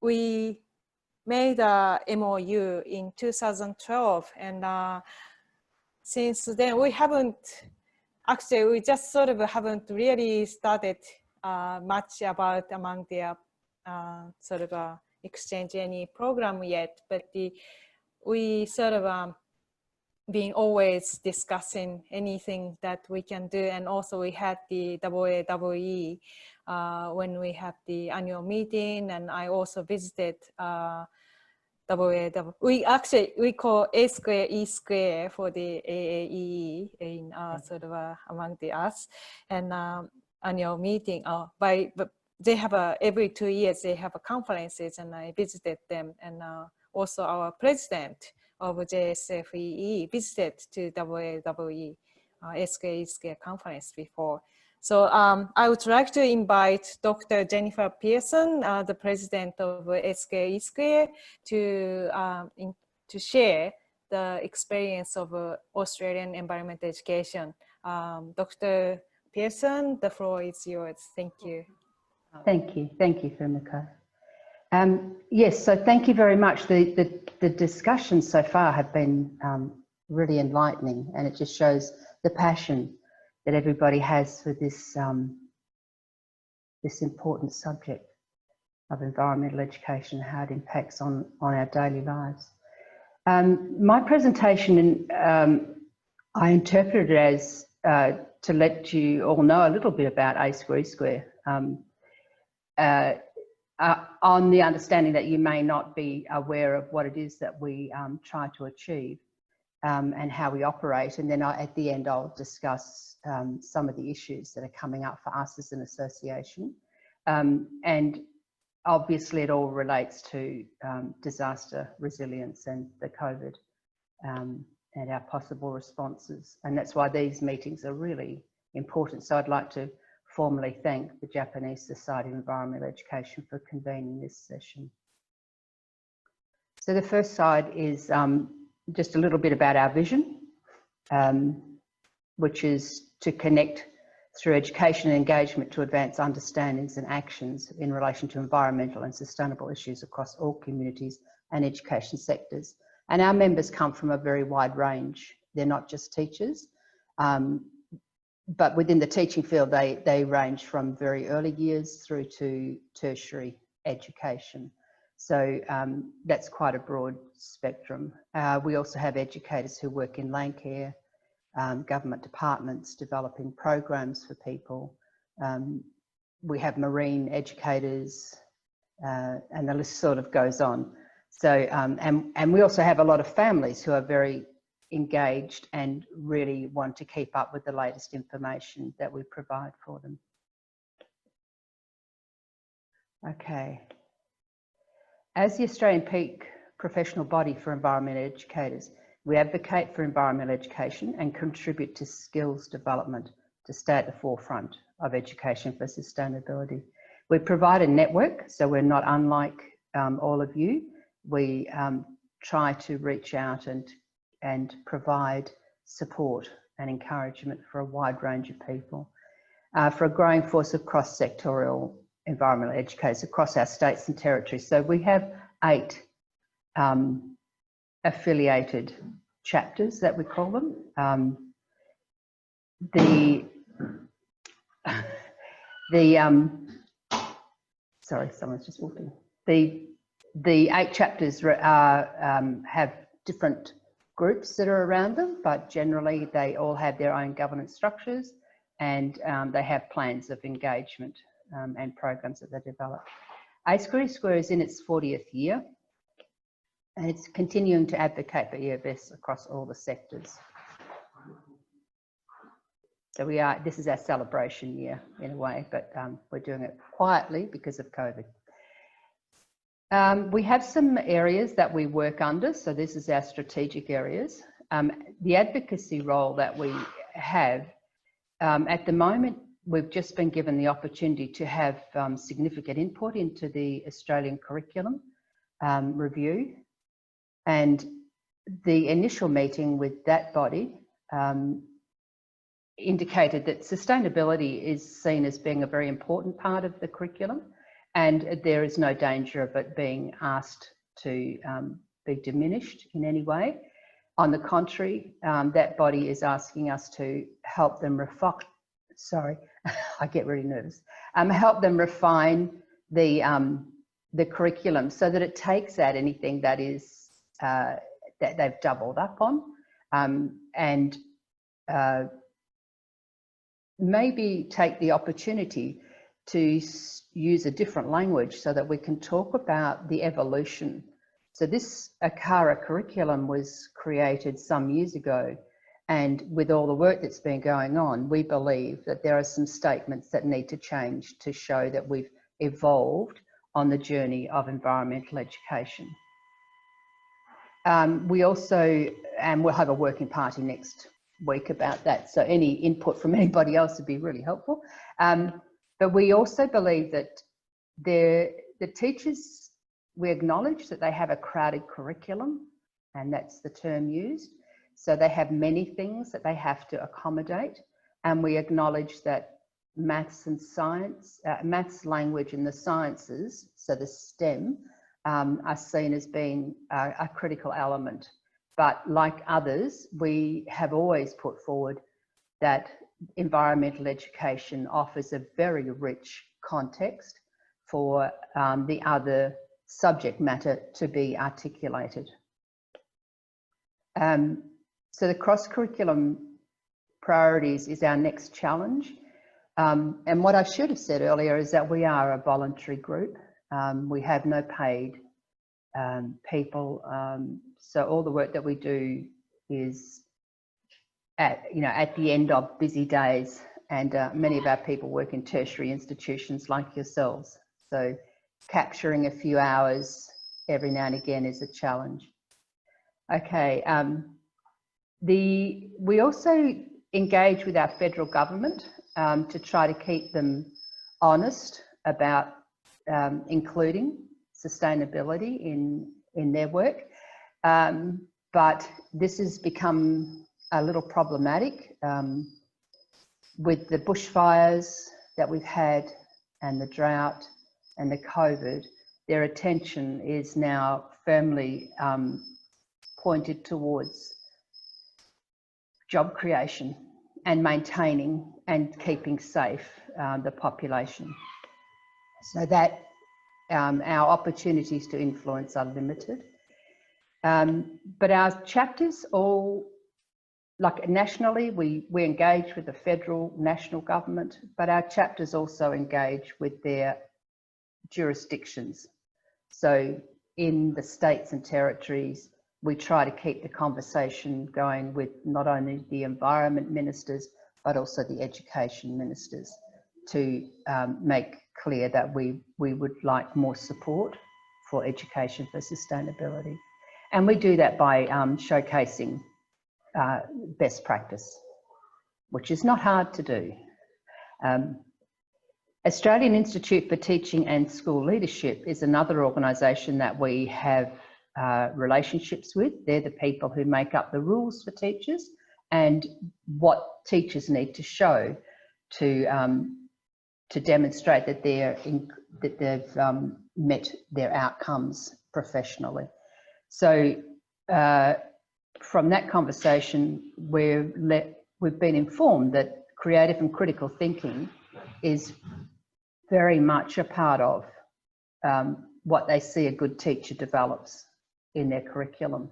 we made a MOU in 2012, and since then we just sort of haven't really started much about among the sort of exchange any program yet, but we sort of been always discussing anything that we can do. And also we had the AAEE when we had the annual meeting, and I also visited we call A square E square for the AAEE in sort of among us, and annual meeting. But they have every 2 years they have conferences, and I visited them, and also our president of JSFEE visited to AAEE A square E square conference before. So I would like to invite Dr. Jennifer Pearson, the president of A square E square, to share the experience of Australian environmental education. Dr. Pearson, the floor is yours. Thank you. Thank you, Fumiko. Yes, so thank you very much. The discussions so far have been really enlightening, and it just shows the passion that everybody has for this, this important subject of environmental education, how it impacts on our daily lives. My presentation, I interpreted it as to let you all know a little bit about A square E square, on the understanding that you may not be aware of what it is that we try to achieve. and how we operate. And then at the end, I'll discuss some of the issues that are coming up for us as an association. And obviously it all relates to disaster resilience and the COVID and our possible responses. And that's why these meetings are really important. So I'd like to formally thank the Japanese Society of Environmental Education for convening this session. So the first slide is just a little bit about our vision, which is to connect through education and engagement to advance understandings and actions in relation to environmental and sustainable issues across all communities and education sectors. And our members come from a very wide range. They're not just teachers, but within the teaching field, they range from very early years through to tertiary education. So that's quite a broad spectrum. We also have educators who work in land care, government departments developing programs for people. We have marine educators, and the list sort of goes on. So, and we also have a lot of families who are very engaged and really want to keep up with the latest information that we provide for them. Okay. As the Australian peak professional body for environmental educators, we advocate for environmental education and contribute to skills development to stay at the forefront of education for sustainability. We provide a network, so we're not unlike all of you. We try to reach out and provide support and encouragement for a wide range of people, for a growing force of cross-sectorial environmental educators across our states and territories. So we have 8 affiliated chapters, that we call them. Sorry, someone's just walked in. The 8 chapters have different groups that are around them, but generally they all have their own governance structures, and they have plans of engagement and programs that they develop. A-Square is in its 40th year, and it's continuing to advocate for EFS across all the sectors. So this is our celebration year in a way, but we're doing it quietly because of COVID. We have some areas that we work under. So this is our strategic areas. The advocacy role that we have, at the moment, we've just been given the opportunity to have significant input into the Australian curriculum review. And the initial meeting with that body indicated that sustainability is seen as being a very important part of the curriculum, and there is no danger of it being asked to be diminished in any way. On the contrary, that body is asking us to help them refine, sorry, I get really nervous, help them refine the curriculum so that it takes out anything that is that they've doubled up on, and maybe take the opportunity to use a different language so that we can talk about the evolution. So this ACARA curriculum was created some years ago, and with all the work that's been going on, we believe that there are some statements that need to change to show that we've evolved on the journey of environmental education. We also, and we'll have a working party next week about that, so any input from anybody else would be really helpful. But we also believe that the teachers, we acknowledge that they have a crowded curriculum, and that's the term used. So they have many things that they have to accommodate, and we acknowledge that maths and science, maths, language and the sciences, so the STEM, are seen as being a critical element. But like others, we have always put forward that environmental education offers a very rich context for the other subject matter to be articulated. So the cross-curriculum priorities is our next challenge. And what I should have said earlier is that we are a voluntary group. We have no paid people. So all the work that we do is at the end of busy days, and many of our people work in tertiary institutions like yourselves. So capturing a few hours every now and again is a challenge. Okay, we also engage with our federal government to try to keep them honest about including sustainability in their work. But this has become a little problematic with the bushfires that we've had and the drought and the COVID. Their attention is now firmly pointed towards job creation and maintaining and keeping safe the population, so that our opportunities to influence are limited. But our chapters all, like nationally, we engage with the federal national government, but our chapters also engage with their jurisdictions. So in the states and territories, we try to keep the conversation going with not only the environment ministers, but also the education ministers, to make clear that we would like more support for education for sustainability. And we do that by showcasing best practice, which is not hard to do. Australian Institute for Teaching and School Leadership is another organisation that we have relationships with. They're the people who make up the rules for teachers and what teachers need to show to demonstrate that they've met their outcomes professionally. So from that conversation, we've been informed that creative and critical thinking is very much a part of what they see a good teacher develops in their curriculum.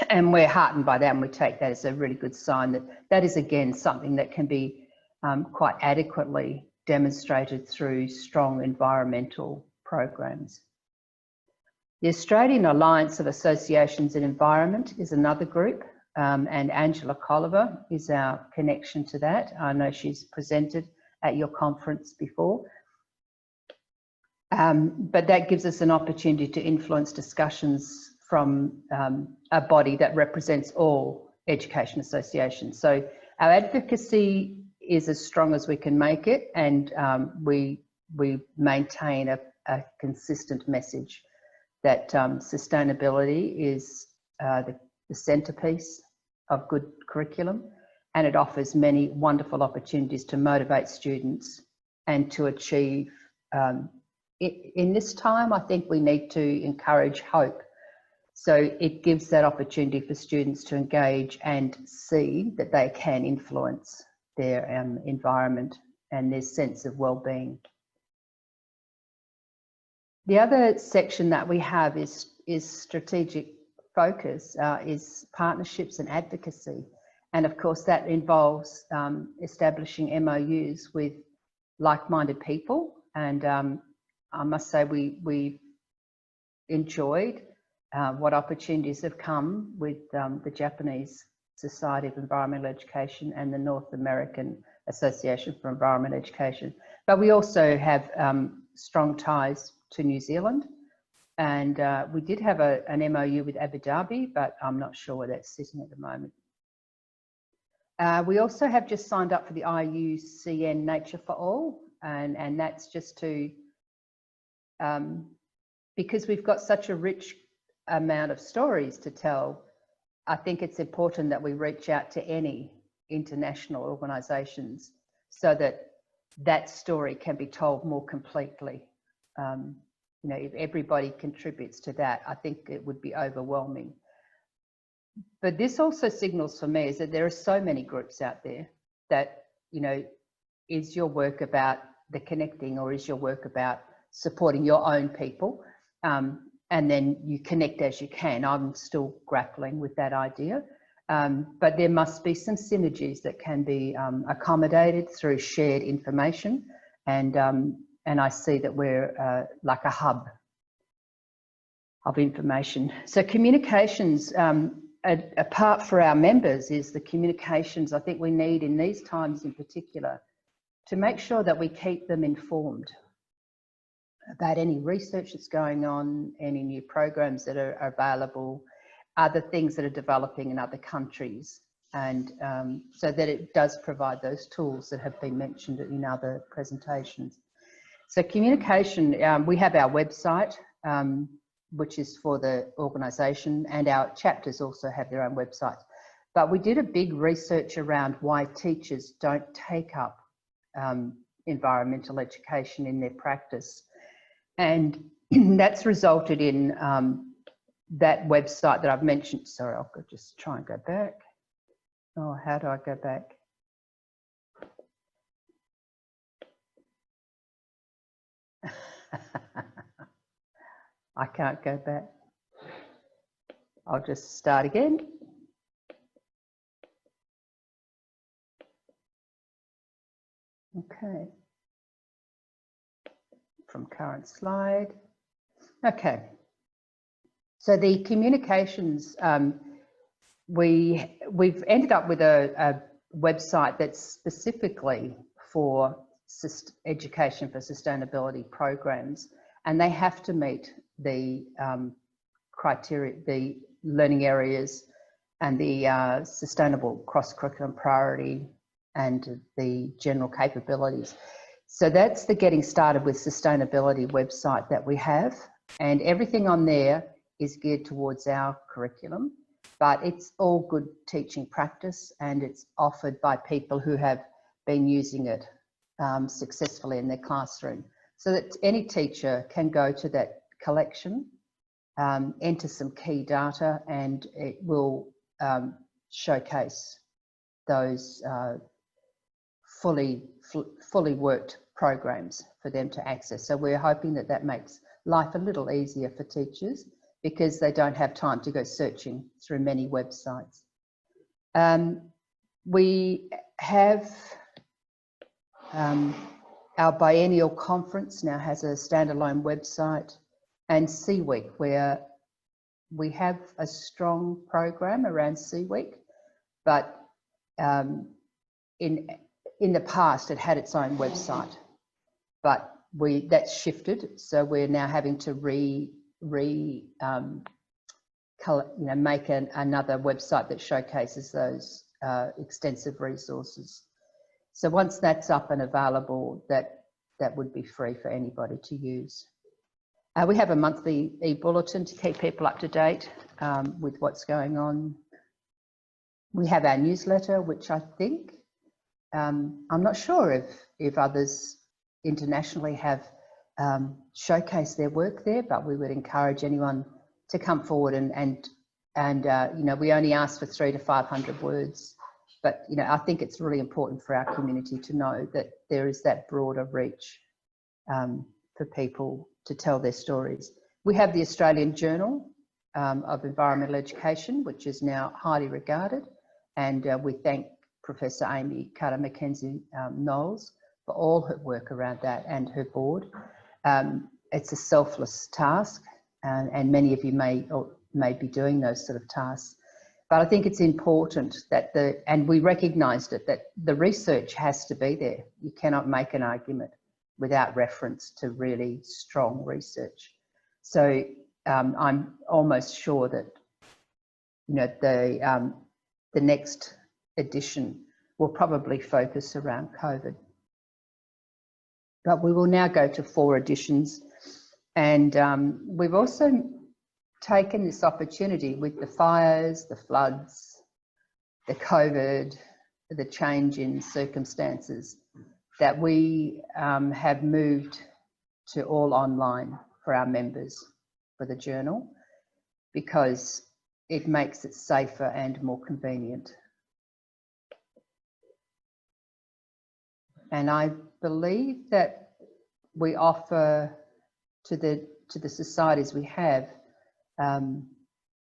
And we're heartened by that, and we take that as a really good sign that that is, again, something that can be quite adequately demonstrated through strong environmental programs. The Australian Alliance of Associations in Environment is another group, and Angela Colliver is our connection to that. I know she's presented at your conference before. But that gives us an opportunity to influence discussions from a body that represents all education associations. So our advocacy is as strong as we can make it, and we maintain a consistent message that sustainability is the centerpiece of good curriculum, and it offers many wonderful opportunities to motivate students and to achieve. In this time, I think we need to encourage hope. So it gives that opportunity for students to engage and see that they can influence their environment and their sense of well-being. The other section that we have is strategic focus, is partnerships and advocacy. And of course, that involves establishing MOUs with like-minded people. And I must say we enjoyed what opportunities have come with the Japanese Society of Environmental Education and the North American Association for Environmental Education. But we also have strong ties to New Zealand, and we did have an MOU with Abu Dhabi, but I'm not sure where that's sitting at the moment. We also have just signed up for the IUCN Nature for All, and that's just to, because we've got such a rich amount of stories to tell, I think it's important that we reach out to any international organisations so that that story can be told more completely. You know, if everybody contributes to that, I think it would be overwhelming. But this also signals for me is that there are so many groups out there that, you know, is your work about the connecting, or is your work about supporting your own people? And then you connect as you can. I'm still grappling with that idea. But there must be some synergies that can be accommodated through shared information. And I see that we're like a hub of information. So communications a part for our members is the communications I think we need in these times in particular to make sure that we keep them informed about any research that's going on, any new programs that are available, other things that are developing in other countries, and so that it does provide those tools that have been mentioned in other presentations. So communication, we have our website, which is for the organisation, and our chapters also have their own websites. But we did a big research around why teachers don't take up environmental education in their practice. And that's resulted in that website that I've mentioned. Sorry, I'll just try and go back. Oh, how do I go back? I can't go back. I'll just start again. Okay. From current slide. Okay. So the communications, we've ended up with a website that's specifically for education for sustainability programs, and they have to meet the criteria, the learning areas, and the sustainable cross-curriculum priority and the general capabilities. So that's the Getting Started with Sustainability website that we have, and everything on there is geared towards our curriculum, but it's all good teaching practice, and it's offered by people who have been using it successfully in their classroom, so that any teacher can go to that collection, enter some key data, and it will showcase those fully worked programs for them to access. So we're hoping that that makes life a little easier for teachers because they don't have time to go searching through many websites. We have our biennial conference now has a standalone website, and CSEE Week, where we have a strong program around CSEE Week, but in the past it had its own website, but that's shifted, so we're now having to make another website that showcases those extensive resources. So once that's up and available, that would be free for anybody to use. We have a monthly e-bulletin to keep people up to date with what's going on. We have our newsletter, which I think, I'm not sure if others internationally have showcased their work there, but we would encourage anyone to come forward and you know, we only ask for 300 to 500 words, but you know, I think it's really important for our community to know that there is that broader reach for people to tell their stories. We have the Australian Journal of Environmental Education, which is now highly regarded, and we thank Professor Amy Carter-Mackenzie-Knowles for all her work around that and her board. It's a selfless task, and many of you may be doing those sort of tasks. But I think it's important that and we recognised it, that the research has to be there. You cannot make an argument without reference to really strong research. So I'm almost sure that, you know, the next edition will probably focus around COVID. But we will now go to 4 editions, and we've also taken this opportunity with the fires, the floods, the COVID, the change in circumstances, that we have moved to all online for our members for the journal, because it makes it safer and more convenient. And I believe that we offer to the societies we have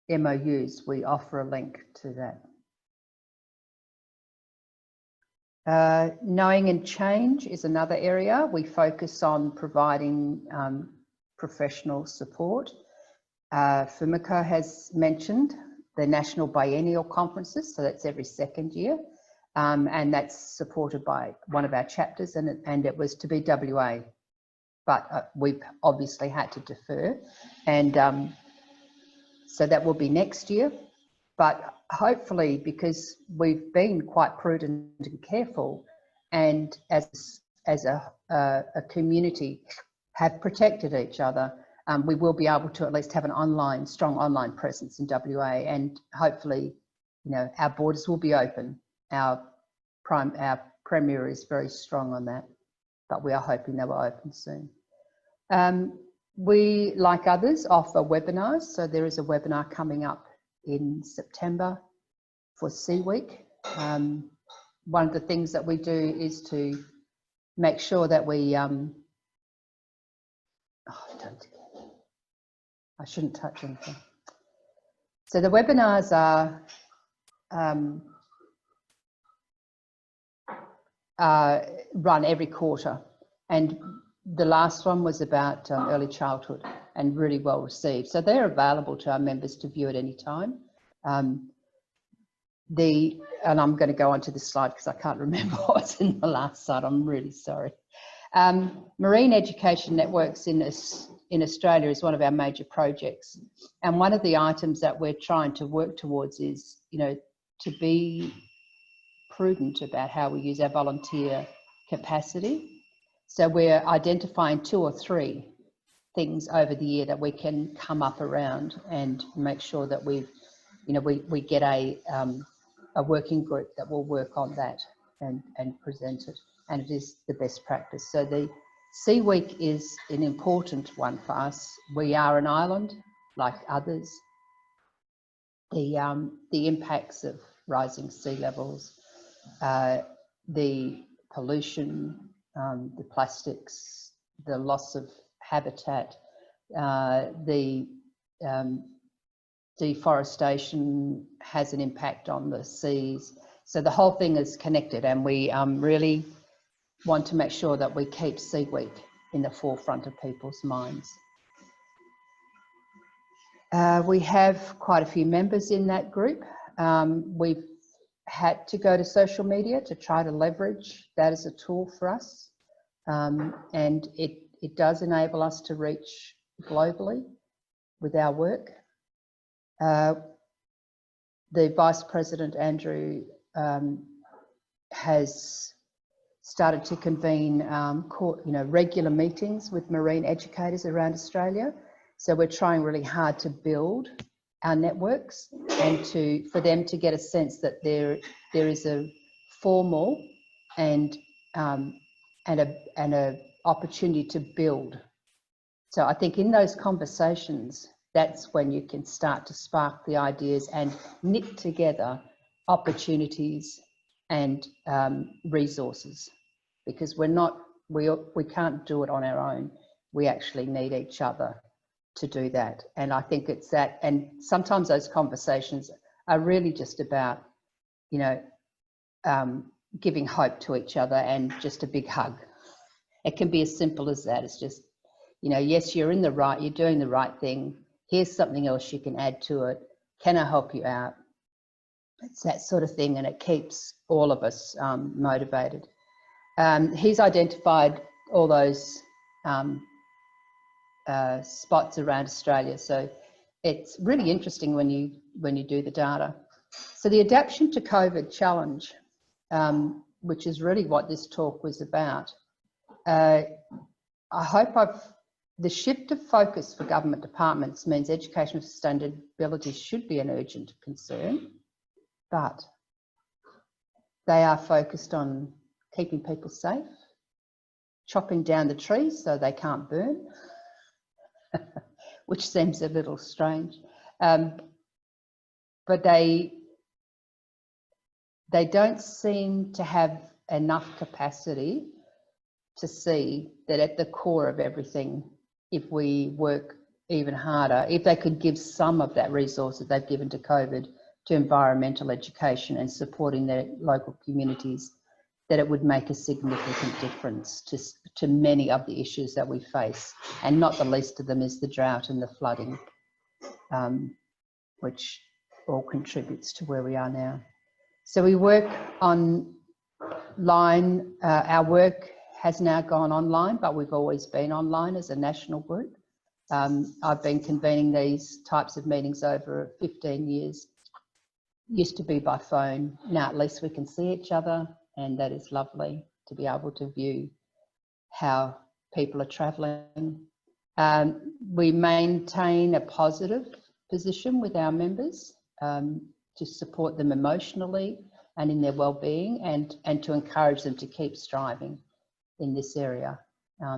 MOUs, we offer a link to that. Knowing and change is another area. We focus on providing professional support. Fumiko has mentioned the national biennial conferences, so that's every second year, and that's supported by one of our chapters, and it was to be WA, but we've obviously had to defer, and so that will be next year. But hopefully, because we've been quite prudent and careful, and as a community have protected each other, we will be able to at least have an strong online presence in WA, and hopefully, you know, our borders will be open. Our Premier is very strong on that, but we are hoping they will open soon. We, like others, offer webinars. So there is a webinar coming up in September for CSEE Week. One of the things that we do is to make sure that we, I shouldn't touch anything. So the webinars are run every quarter, and the last one was about early childhood and really well received. So they're available to our members to view at any time. And I'm going to go on to this slide because I can't remember what's in the last slide. I'm really sorry. Marine Education Networks in Australia is one of our major projects. And one of the items that we're trying to work towards is, you know, to be prudent about how we use our volunteer capacity. So we're identifying 2 or 3 things over the year that we can come up around and make sure that we get a working group that will work on that and present it. And it is the best practice. So the CSEE Week is an important one for us. We are an island like others. The impacts of rising sea levels, the pollution, the plastics, the loss of habitat, the deforestation has an impact on the seas. So the whole thing is connected, and we really want to make sure that we keep CSEE Week in the forefront of people's minds. We have quite a few members in that group. We've had to go to social media to try to leverage that as a tool for us. And it does enable us to reach globally with our work. The Vice President, Andrew, has started to convene regular meetings with marine educators around Australia. So we're trying really hard to build our networks and for them to get a sense that there is a formal and a opportunity to build. So I think in those conversations, that's when you can start to spark the ideas and knit together opportunities and resources, because we can't do it on our own. We actually need each other to do that. And I think it's that, and sometimes those conversations are really just about, you know, giving hope to each other and just a big hug. It can be as simple as that. It's just, you know, yes, you're in the right, you're doing the right thing. Here's something else you can add to it. Can I help you out? It's that sort of thing, and it keeps all of us motivated. He's identified all those spots around Australia, so it's really interesting when you do the data. So the Adaptation to COVID challenge, which is really what this talk was about. I hope the shift of focus for government departments means educational sustainability should be an urgent concern, but they are focused on keeping people safe, chopping down the trees so they can't burn, which seems a little strange. But they don't seem to have enough capacity to see that at the core of everything, if we work even harder, if they could give some of that resource that they've given to COVID to environmental education and supporting their local communities, that it would make a significant difference to many of the issues that we face. And not the least of them is the drought and the flooding, which all contributes to where we are now. So we work online. Our work has now gone online, but we've always been online as a national group. I've been convening these types of meetings over 15 years. Used to be by phone. Now at least we can see each other, and that is lovely to be able to view how people are travelling. We maintain a positive position with our members to support them emotionally and in their well-being, and to encourage them to keep striving in this area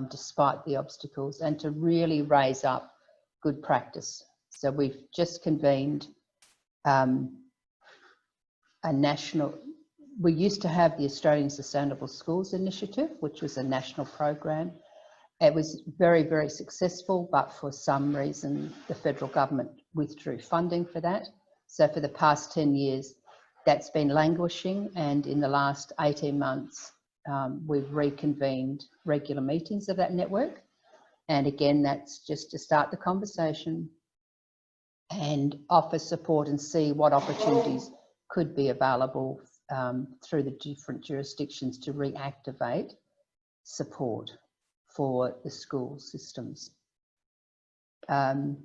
despite the obstacles, and to really raise up good practice. So we've just convened a national, we used to have the Australian Sustainable Schools Initiative, which was a national program. It was very, very successful, but for some reason, the federal government withdrew funding for that. So for the past 10 years, that's been languishing, and in the last 18 months, we've reconvened regular meetings of that network. And again, that's just to start the conversation and offer support and see what opportunities could be available through the different jurisdictions to reactivate support for the school systems. And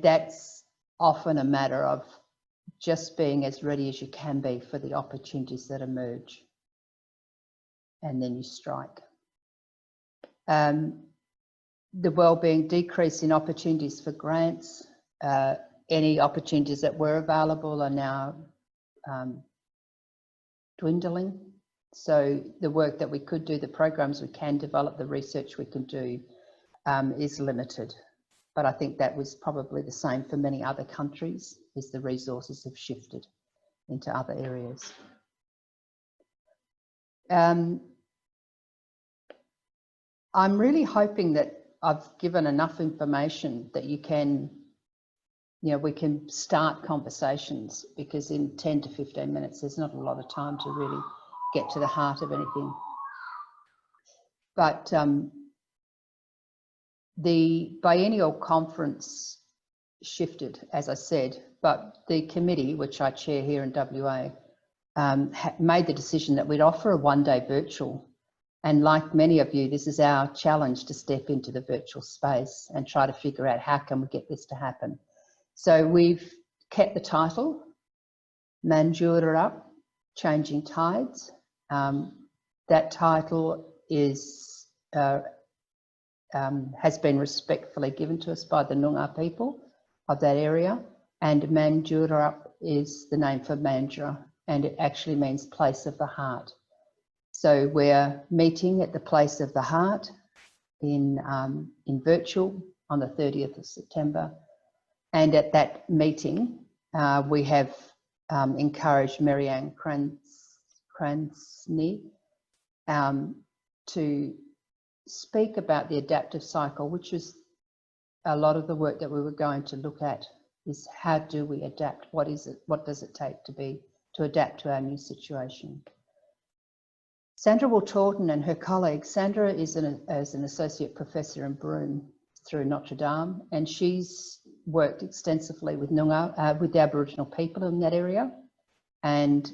that's often a matter of just being as ready as you can be for the opportunities that emerge, and then you strike. The wellbeing, decrease in opportunities for grants. Any opportunities that were available are now dwindling. So the work that we could do, the programs we can develop, the research we can do is limited. But I think that was probably the same for many other countries, as the resources have shifted into other areas. I'm really hoping that I've given enough information that you can, we can start conversations, because in 10 to 15 minutes, there's not a lot of time to really get to the heart of anything. But the biennial conference shifted, as I said, but the committee, which I chair here in WA, made the decision that we'd offer a one-day virtual. And like many of you, this is our challenge, to step into the virtual space and try to figure out how can we get this to happen. So we've kept the title, Mandurah, Changing Tides. That title is has been respectfully given to us by the Noongar people of that area, and Mandurah is the name for Mandurah, and it actually means place of the heart. So we're meeting at the place of the heart in virtual on the 30th of September. And at that meeting, we have encouraged Marianne Cransney to speak about the adaptive cycle, which is a lot of the work that we were going to look at, is how do we adapt? What is it? What does it take to adapt to our new situation? Sandra Waltorton and her colleague, Sandra is an associate professor in Broome through Notre Dame, and she's worked extensively with Noongar, with the Aboriginal people in that area. And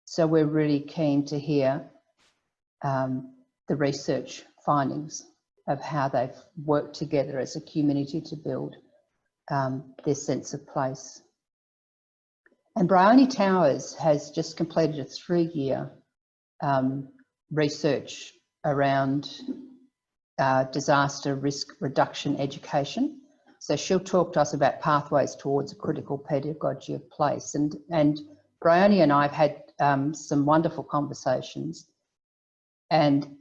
so we're really keen to hear the research findings of how they've worked together as a community to build their sense of place. And Bryony Towers has just completed a 3-year research around disaster risk reduction education. So she'll talk to us about pathways towards a critical pedagogy of place. And Bryony and I have had some wonderful conversations, and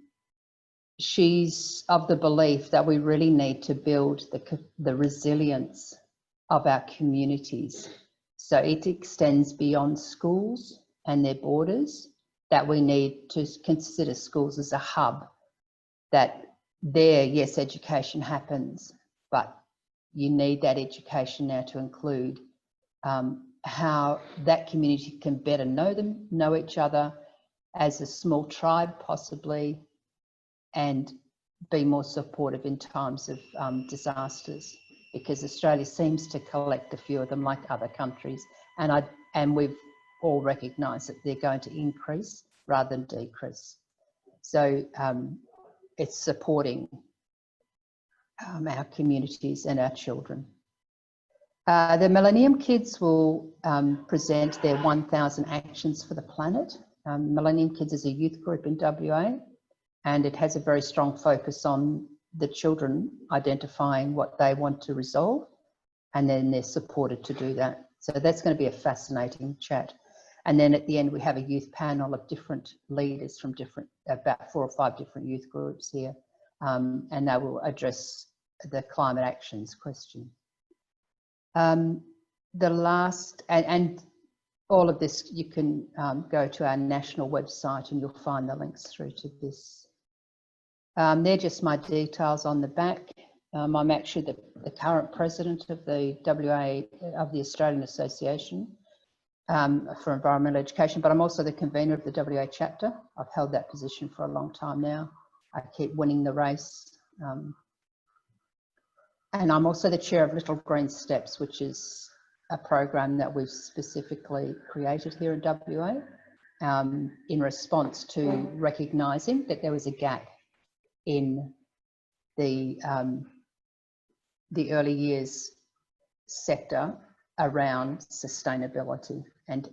she's of the belief that we really need to build the resilience of our communities. So it extends beyond schools and their borders, that we need to consider schools as a hub, that there, yes, education happens, but you need that education now to include how that community can better know each other as a small tribe possibly, and be more supportive in times of disasters. because Australia seems to collect a few of them like other countries. And we've all recognised that they're going to increase rather than decrease. So it's supporting our communities and our children. The Millennium Kids will present their 1,000 actions for the planet. Millennium Kids is a youth group in WA, and it has a very strong focus on the children identifying what they want to resolve, and then they're supported to do that. So that's going to be a fascinating chat. And then at the end, we have a youth panel of different leaders from about 4 or 5 different youth groups here, and they will address the climate actions question. The last, and all of this, you can go to our national website and you'll find the links through to this. They're just my details on the back. I'm actually the current president of the of the Australian Association for Environmental Education, but I'm also the convener of the WA chapter. I've held that position for a long time now. I keep winning the race. And I'm also the chair of Little Green Steps, which is a program that we've specifically created here in WA in response to recognising that there was a gap in the early years sector around sustainability and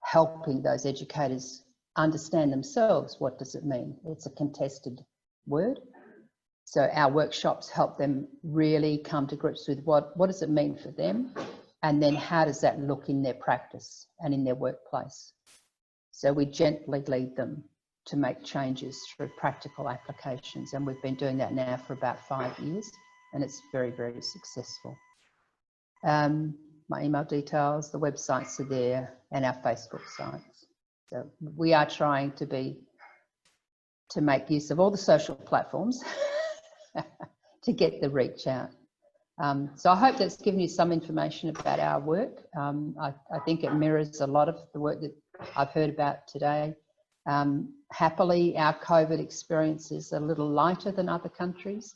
helping those educators understand themselves. What does it mean? It's a contested word. So our workshops help them really come to grips with what does it mean for them, and then how does that look in their practice and in their workplace. So we gently lead them to make changes through practical applications, and we've been doing that now for about 5 years, and it's very, very successful. My email details, the websites are there, and our Facebook sites. So we are trying to make use of all the social platforms to get the reach out. So I hope that's given you some information about our work. I think it mirrors a lot of the work that I've heard about today. Happily, our COVID experience is a little lighter than other countries,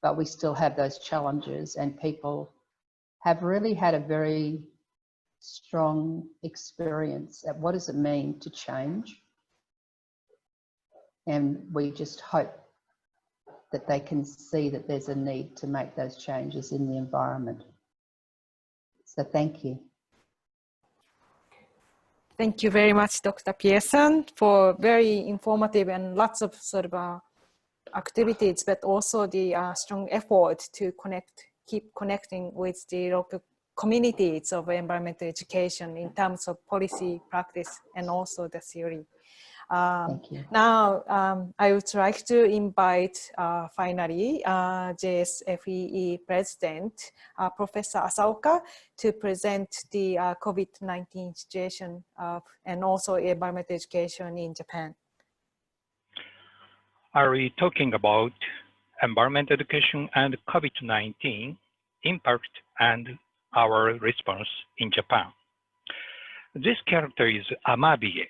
but we still have those challenges, and people have really had a very strong experience at what does it mean to change. And we just hope that they can see that there's a need to make those changes in the environment. So thank you. Thank you very much, Dr. Pearson, for very informative and lots of sort of activities, but also the strong effort to keep connecting with the local communities of environmental education in terms of policy, practice, and also the theory. Now, I would like to invite finally JSFEE President, Professor Asaoka, to present the COVID-19 situation and also environmental education in Japan. Are we talking about environmental education and COVID-19 impact and our response in Japan? This character is Amabie.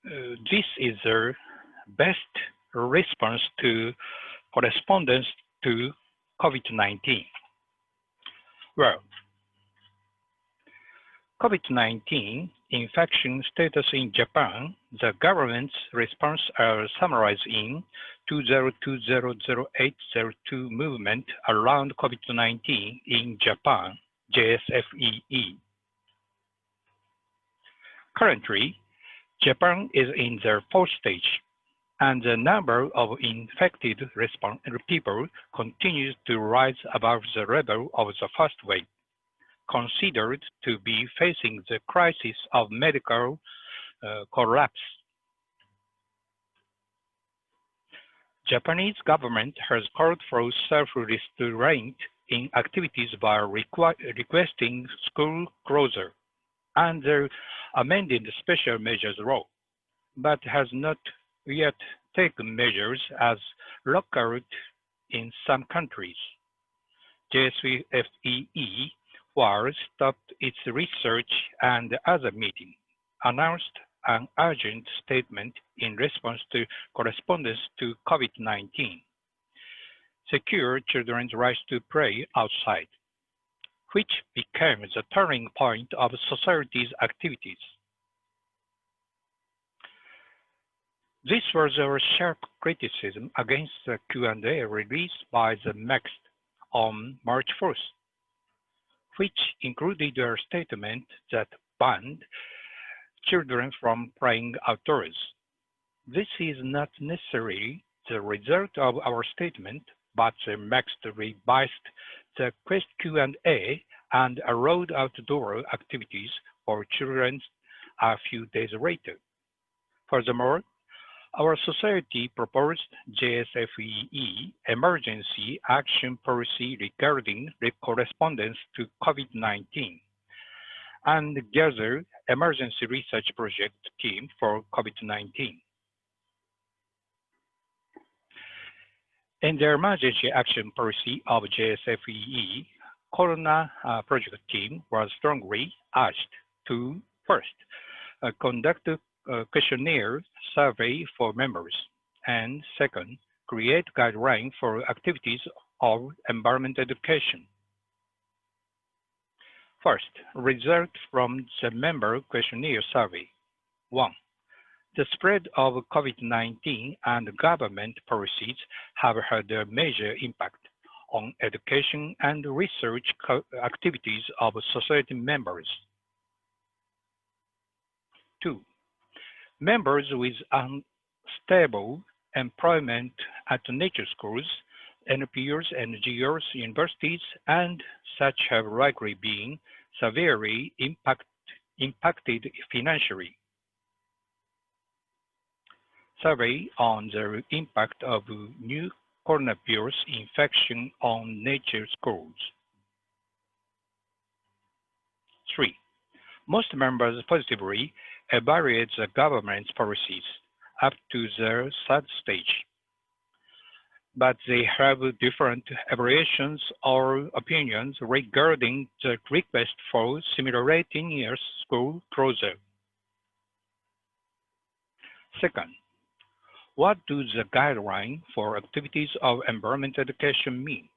This is the best response to correspondence to COVID-19. Well, COVID-19 infection status in Japan, the government's response are summarized in 20200802 movement around COVID-19 in Japan, JSFEE. Currently, Japan is in the 4th stage, and the number of infected people continues to rise above the level of the first wave, considered to be facing the crisis of medical collapse. Japanese government has called for self-restraint in activities by requesting school closure and the amended special measures law, but has not yet taken measures as looked out in some countries. JSFEE, while stopped its research and other meeting, announced an urgent statement in response to correspondence to COVID-19. secure children's right to play outside, which became the turning point of society's activities. This was our sharp criticism against the Q&A released by the MEX on March 1st, which included a statement that banned children from playing outdoors. This is not necessarily the result of our statement, but the MEX revised the Q&A and allowed outdoor activities for children a few days later. Furthermore, our society proposed JSFEE emergency action policy regarding the correspondence to COVID-19 and gathered emergency research project team for COVID-19. In the emergency action policy of JSFEE, Corona project team was strongly urged to first conduct a questionnaire survey for members, and second, create guidelines for activities of environment education. First, results from the member questionnaire survey. 1. The spread of COVID-19 and government policies have had a major impact on education and research activities of society members. 2. Members with unstable employment at nature schools, NPOs, NGOs, universities, and such have likely been severely impacted financially. Survey on the impact of new coronavirus infection on nature schools. 3. Most members positively evaluate the government's policies up to the third stage, but they have different evaluations or opinions regarding the request for simultaneous school closure. Second, what do the guidelines for activities of environment education mean?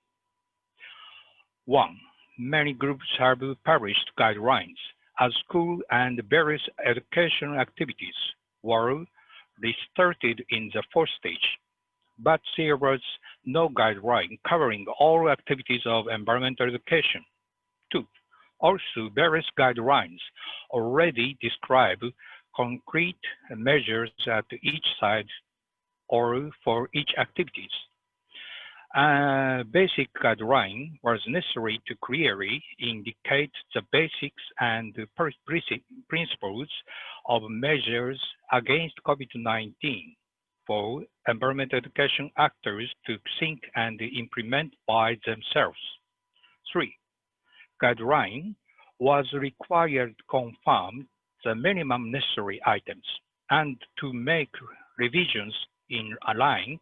1. Many groups have published guidelines as school and various educational activities were restarted in the fourth stage, but there was no guideline covering all activities of environmental education. 2. Also, various guidelines already describe concrete measures at each side or for each activities. A basic guideline was necessary to clearly indicate the basics and principles of measures against COVID-19 for environmental education actors to think and implement by themselves. 3. Guideline was required to confirm the minimum necessary items and to make revisions in line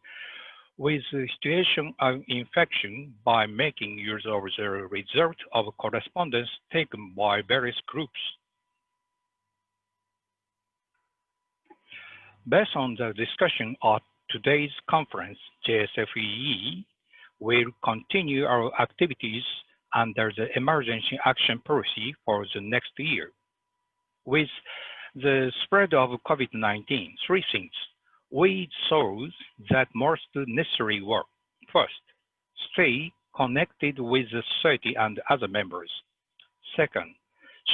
with the situation of infection by making use of the result of correspondence taken by various groups. Based on the discussion at today's conference, JSFEE will continue our activities under the emergency action policy for the next year. With the spread of COVID-19, 3 things we saw that most necessary were: first, stay connected with the society and other members. Second,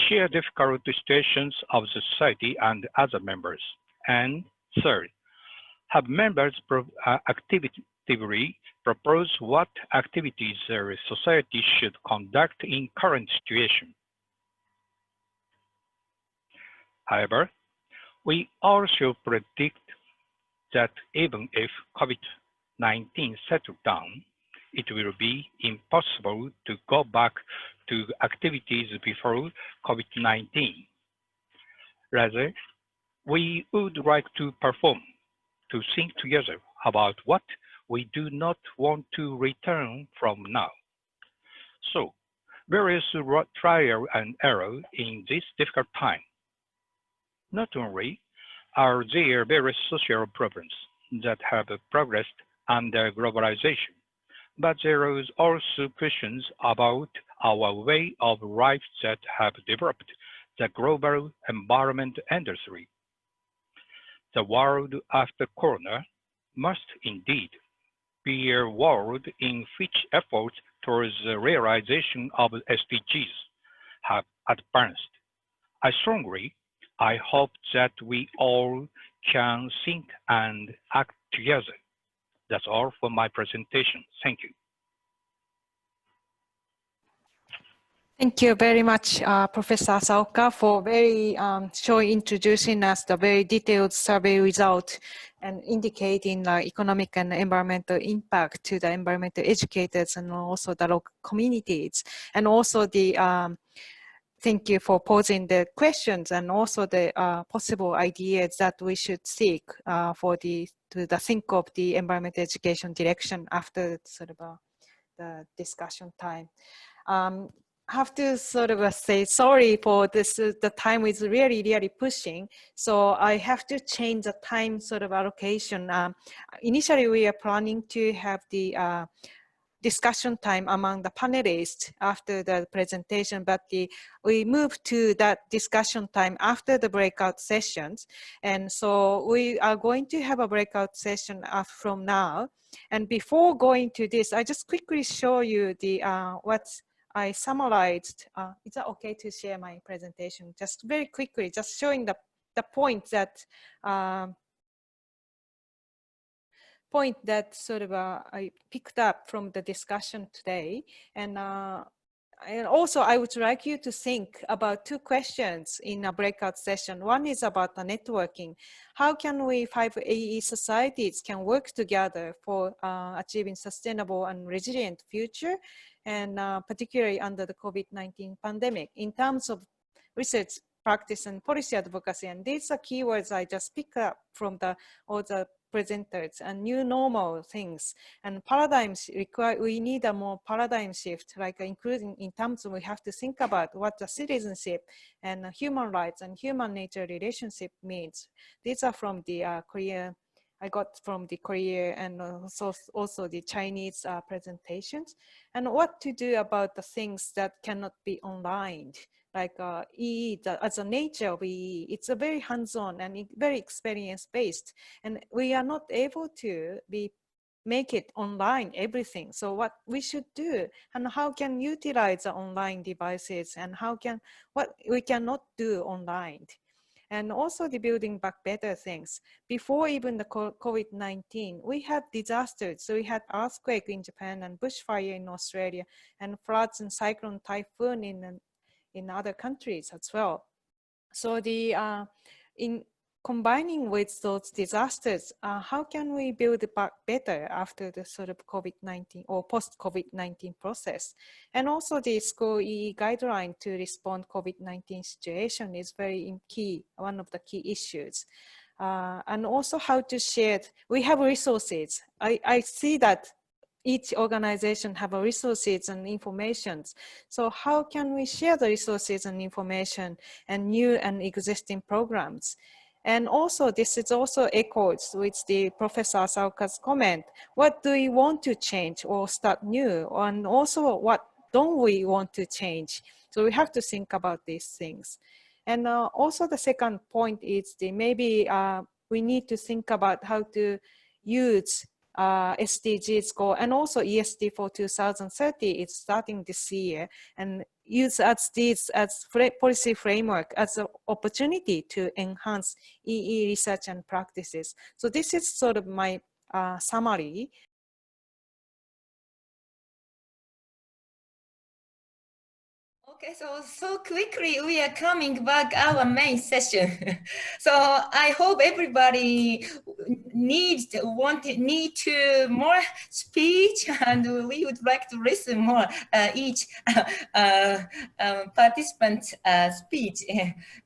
share difficult situations of the society and other members. And third, have members actively propose what activities their society should conduct in current situation. However, we also predict that even if COVID-19 settles down, it will be impossible to go back to activities before COVID-19. Rather, we would like to think together about what we do not want to return from now. So, various trial and error in this difficult time. Not only are there various social problems that have progressed under globalization, but there is also questions about our way of life that have developed the global environment industry. The world after Corona must indeed be a world in which efforts towards the realization of SDGs have advanced. I hope that we all can think and act together. That's all for my presentation. Thank you. Thank you very much, Professor Asaoka, for very introducing us the very detailed survey result and indicating the economic and environmental impact to the environmental educators and also the local communities. And also the thank you for posing the questions and also the possible ideas that we should seek for to think of the environmental education direction after sort of the discussion time. Have to sort of say sorry for this. The time is really pushing, so I have to change the time sort of allocation. Initially, we are planning to have the discussion time among the panelists after the presentation, but we moved to that discussion time after the breakout sessions. And so we are going to have a breakout session from now. And before going to this, I just quickly show you the what I summarized. Is that okay to share my presentation? Just very quickly, just showing the point that sort of I picked up from the discussion today. And also I would like you to think about two questions in a breakout session. One is about the networking. How can we 5 AAEE societies can work together for achieving sustainable and resilient future, and particularly under the COVID-19 pandemic in terms of research, practice, and policy advocacy. And these are keywords I just picked up from all the presenters, and new normal things and paradigms require. We need a more paradigm shift, like including in terms of we have to think about what the citizenship and human rights and human nature relationship means. These are from the Korea. I got from the Korea and also the Chinese presentations, and what to do about the things that cannot be online. Like EE, as a nature of EE, it's a very hands-on and very experience-based, and we are not able to make it online, everything. So what we should do, and how can utilize the online devices, and what we cannot do online. And also the building back better things. Before even the COVID-19, we had disasters. So we had earthquake in Japan and bushfire in Australia and floods and cyclone typhoon in other countries as well. So in combining with those disasters, how can we build back better after the sort of COVID-19 or post-COVID-19 process? And also the school EE guideline to respond COVID-19 situation is very key, one of the key issues. And also how to share, we have resources. I see that each organization have a resources and information. So how can we share the resources and information and new and existing programs? And also this is also echoes with the Professor Asaoka's comment. What do we want to change or start new? And also what don't we want to change? So we have to think about these things. And also the second point is maybe we need to think about how to use SDGs goal and also ESD for 2030 is starting this year, and use these as policy framework as an opportunity to enhance EE research and practices. So this is sort of my summary. Okay, so quickly we are coming back our main session. So I hope everybody need to more speech, and we would like to listen more each participant speech.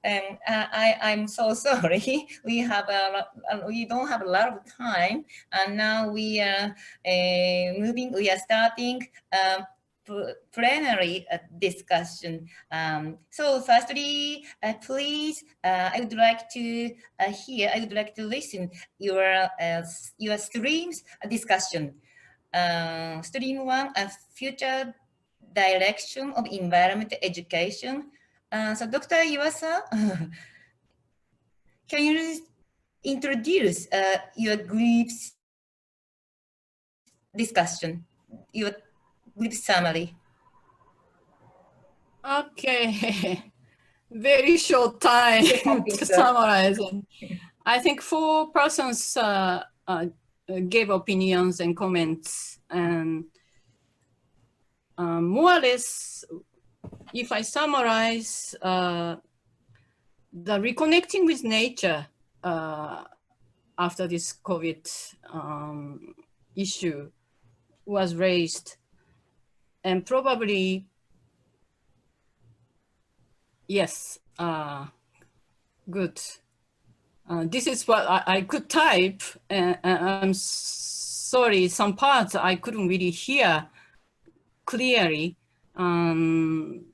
And I'm so sorry. We don't have a lot of time, and now we are We are starting. Plenary discussion. So firstly, please, I would like to listen your streams discussion. Stream 1, a future direction of environment education. So Dr. Iwasa, can you introduce your group's discussion, your group summary? Okay, very short time to summarize. I think 4 persons gave opinions and comments, and more or less, if I summarize, the reconnecting with nature after this COVID issue was raised, and probably, yes, good. This is what I could type, and I'm sorry, some parts I couldn't really hear clearly. And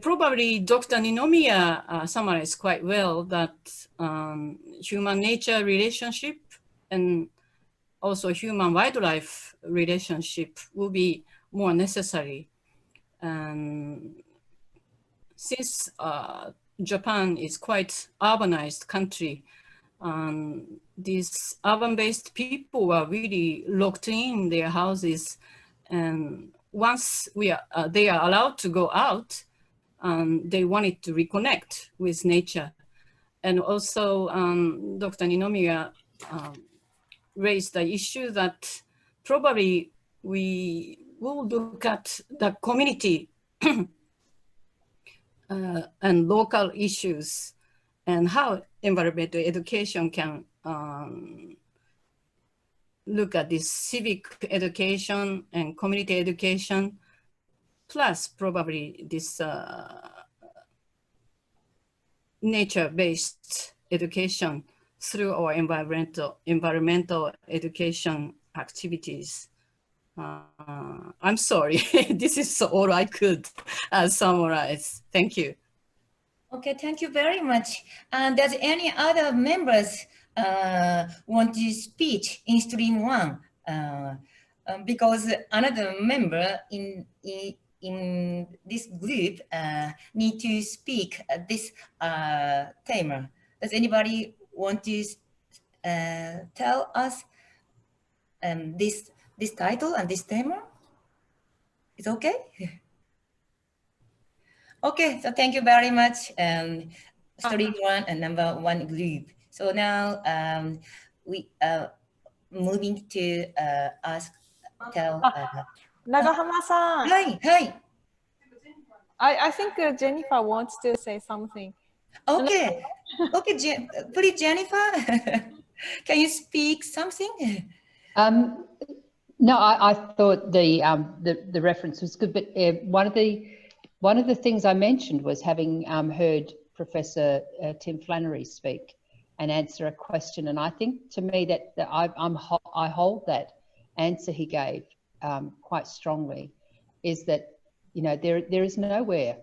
probably Dr. Ninomiya summarized quite well that human-nature relationship and also human-wildlife relationship will be more necessary. And since Japan is quite urbanized country, these urban-based people are really locked in their houses, and once they are allowed to go out, they wanted to reconnect with nature. And also Dr. Ninomiya raised the issue that probably we will look at the community and local issues and how environmental education can look at this civic education and community education, plus probably this nature-based education through our environmental education activities. I'm sorry, this is all I could summarize. Thank you. Okay, thank you very much. And does any other members want to speak in stream 1? Because another member in this group need to speak this theme. Does anybody want to tell us this title and this theme? It's okay? Okay, so thank you very much, stream 1 and number 1 group. So now we are moving to tell. Nagahama-san. Hi. I think Jennifer wants to say something. Okay, okay, please, Jennifer, can you speak something? No, I thought the reference was good, but one of the things I mentioned was having heard Professor Tim Flannery speak and answer a question, and I think to me that I hold that answer he gave quite strongly, is that there is nowhere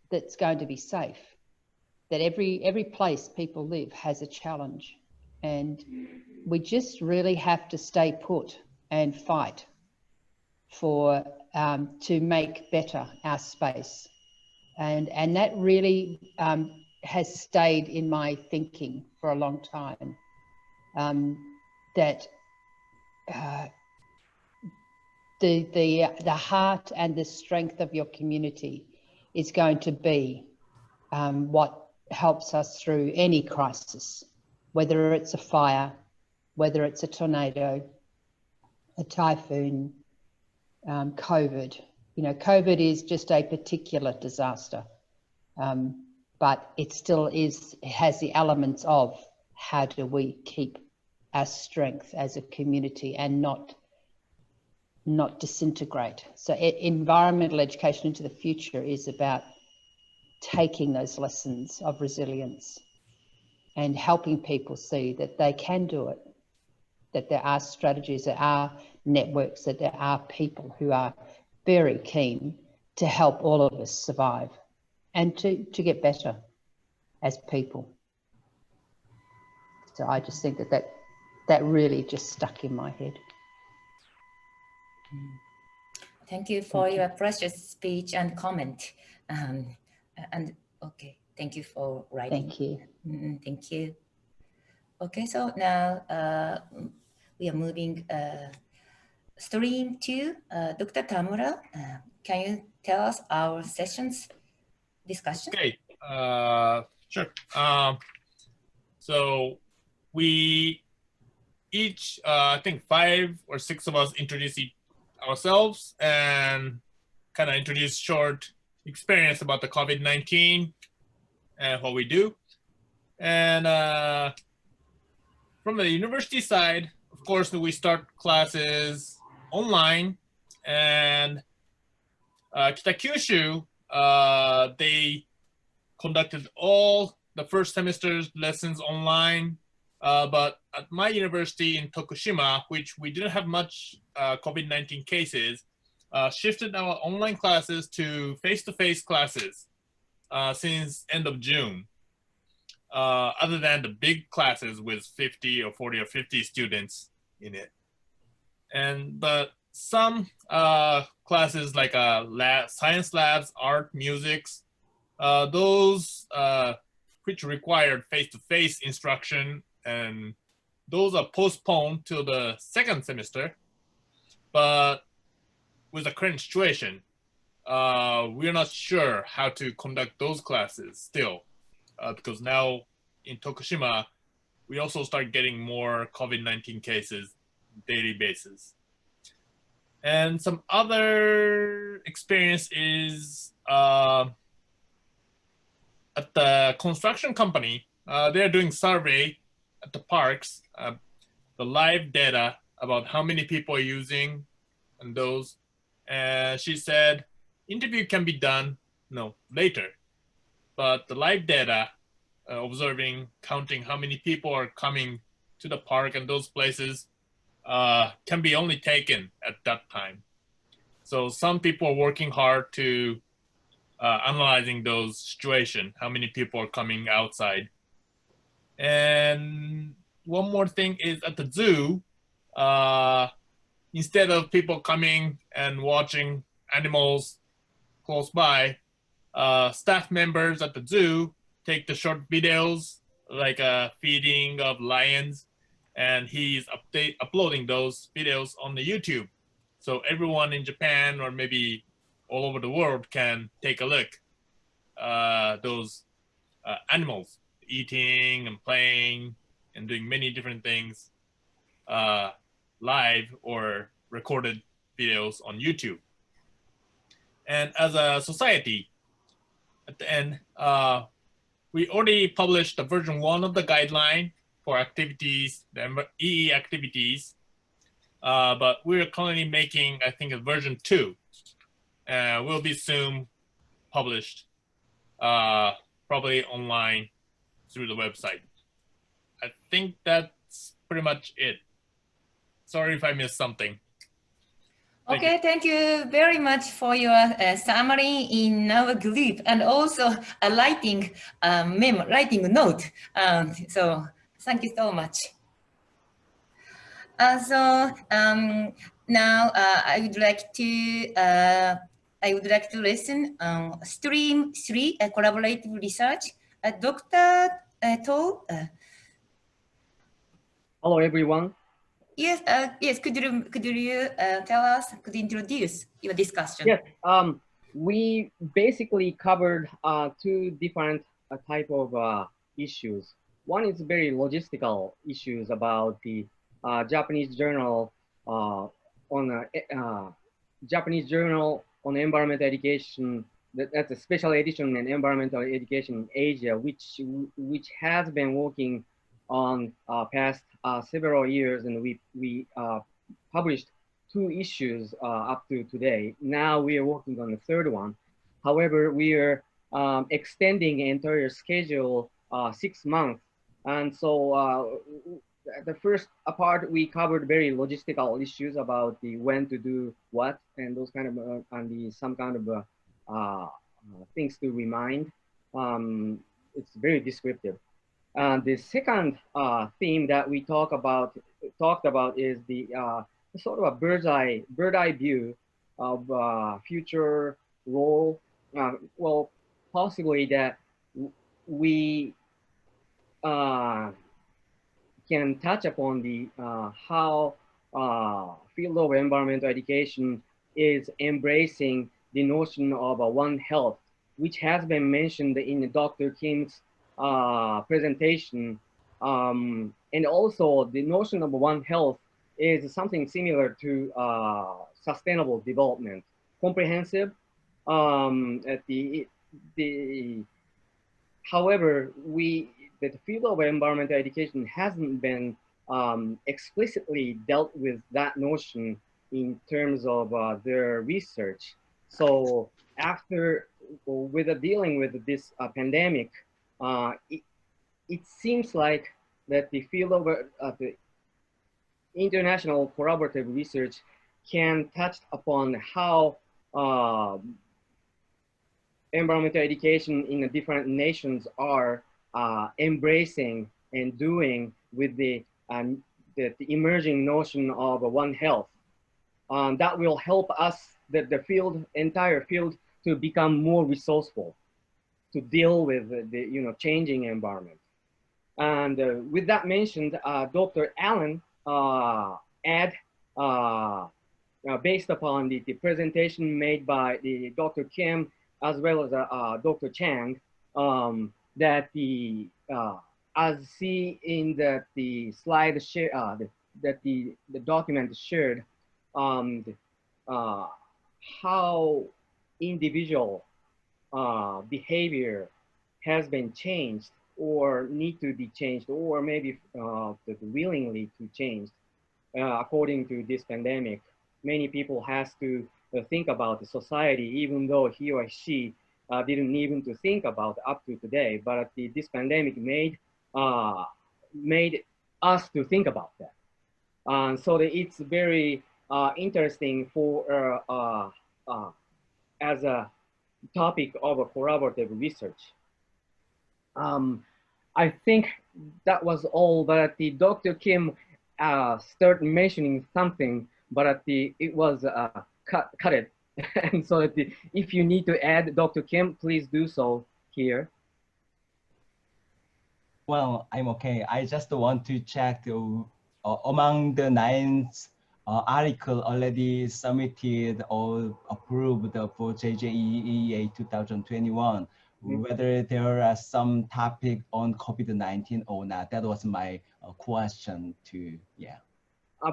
that's going to be safe. That every place people live has a challenge, and we just really have to stay put and fight for to make better our space, and that really has stayed in my thinking for a long time. That the heart and the strength of your community is going to be what helps us through any crisis, whether it's a fire, whether it's a tornado, a typhoon, COVID. COVID is just a particular disaster, but it still has the elements of how do we keep our strength as a community and not disintegrate. So environmental education into the future is about taking those lessons of resilience and helping people see that they can do it, that there are strategies, there are networks, that there are people who are very keen to help all of us survive and to get better as people. So I just think that really just stuck in my head. Thank you for your precious speech and comment. And okay, thank you for writing. Thank you. Thank you. Okay, so now we are moving stream to Dr. Tamura. Can you tell us our session's discussion? Okay, sure. So we each, I think 5 or 6 of us introduce ourselves and kind of introduce short experience about the COVID-19 and what we do. And from the university side, of course, we start classes online, and Kitakyushu, they conducted all the first semester's lessons online. But at my university in Tokushima, which we didn't have much COVID-19 cases, shifted our online classes to face-to-face classes since end of June. Other than the big classes with 50 or 40 or 50 students in it. But some classes like science labs, art, musics, those which required face-to-face instruction, and those are postponed till the second semester. But with the current situation, we're not sure how to conduct those classes still, because now in Tokushima, we also start getting more COVID-19 cases daily basis. And some other experience is at the construction company, they're doing survey at the parks, the live data about how many people are using and those. And she said, interview can be done later, but the live data, observing, counting how many people are coming to the park and those places can be only taken at that time. So some people are working hard to analyzing those situations, how many people are coming outside. And one more thing is at the zoo, instead of people coming and watching animals close by, staff members at the zoo take the short videos like feeding of lions, and he's uploading those videos on the YouTube. So everyone in Japan or maybe all over the world can take a look those animals eating and playing and doing many different things live or recorded videos on YouTube. And as a society, at the end, we already published the version 1 of the guideline for activities, the EE activities, but we're currently making, I think, a version 2. Will be soon published, probably online through the website. I think that's pretty much it. Sorry if I missed something. Okay, thank you very much for your summary in our group, and also a writing note. So thank you so much. Now I would like to listen stream 3 collaborative research. Dr. To. Hello, everyone. Yes, yes. Could you tell us? Could you introduce your discussion? Yes. We basically covered 2 different type of issues. One is very logistical issues about the Japanese journal Japanese journal on environmental education. That's a special edition in environmental education in Asia, which has been working on past several years, and we published 2 issues up to today. Now we are working on the 3rd one. However, we are extending the entire schedule 6 months, and so the first part we covered very logistical issues about the when to do what and those kind of and some kind of things to remind. It's very descriptive. The second theme that we talked about is the sort of a bird eye view of future role. Well, possibly that we can touch upon the how field of environmental education is embracing the notion of One Health, which has been mentioned in Dr. Kim's presentation. And also the notion of One Health is something similar to sustainable development, comprehensive. However, the field of environmental education hasn't been explicitly dealt with that notion in terms of their research. So after dealing with this pandemic, it seems like that the field of the international collaborative research can touch upon how environmental education in the different nations are embracing and doing with the emerging notion of One Health. That will help us, the entire field, to become more resourceful, to deal with the changing environment. And with that mentioned, Dr. Allen based upon the presentation made by Dr. Kim as well as Dr. Chang, that as see in the slide share, that the document shared, how individual behavior has been changed or need to be changed, or maybe willingly to change according to this pandemic. Many people has to think about the society, even though he or she didn't even to think about up to today. But this pandemic made us to think about that. So that it's very interesting for as a topic of a collaborative research. I think that was all, but Dr. Kim started mentioning something, but it was cut it. And so if you need to add, Dr. Kim, please do so here. Well, I'm okay. I just want to check among the 9 article already submitted or approved for JSFEE 2021, whether there are some topic on COVID-19 or not. That was my question to, yeah.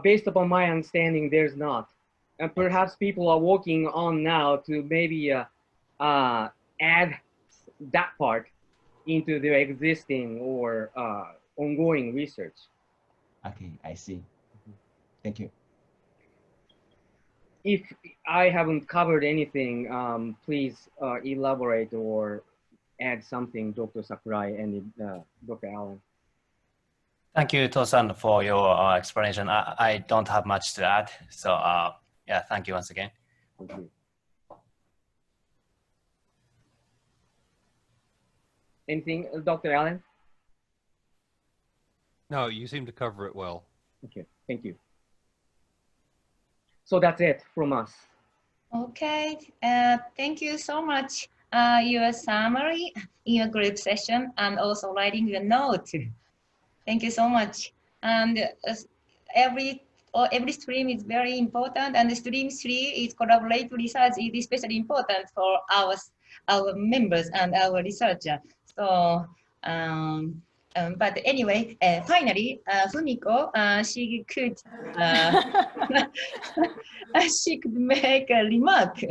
Based upon my understanding, there's not. And perhaps people are working on now to maybe add that part into their existing or ongoing research. Okay, I see. Thank you. If I haven't covered anything, please elaborate or add something, Dr. Sakurai and Dr. Allen. Thank you, Tosan, for your explanation. I don't have much to add. So yeah, thank you once again. Thank you. Anything, Dr. Allen? No, you seem to cover it well. Okay, thank you. So that's it from us. Okay, thank you so much. Your summary in your group session and also writing your note. Thank you so much. And every stream is very important, and the stream 3 is collaborative research is especially important for our members and our researcher. So, but anyway, finally, Fumiko, she could make a remark.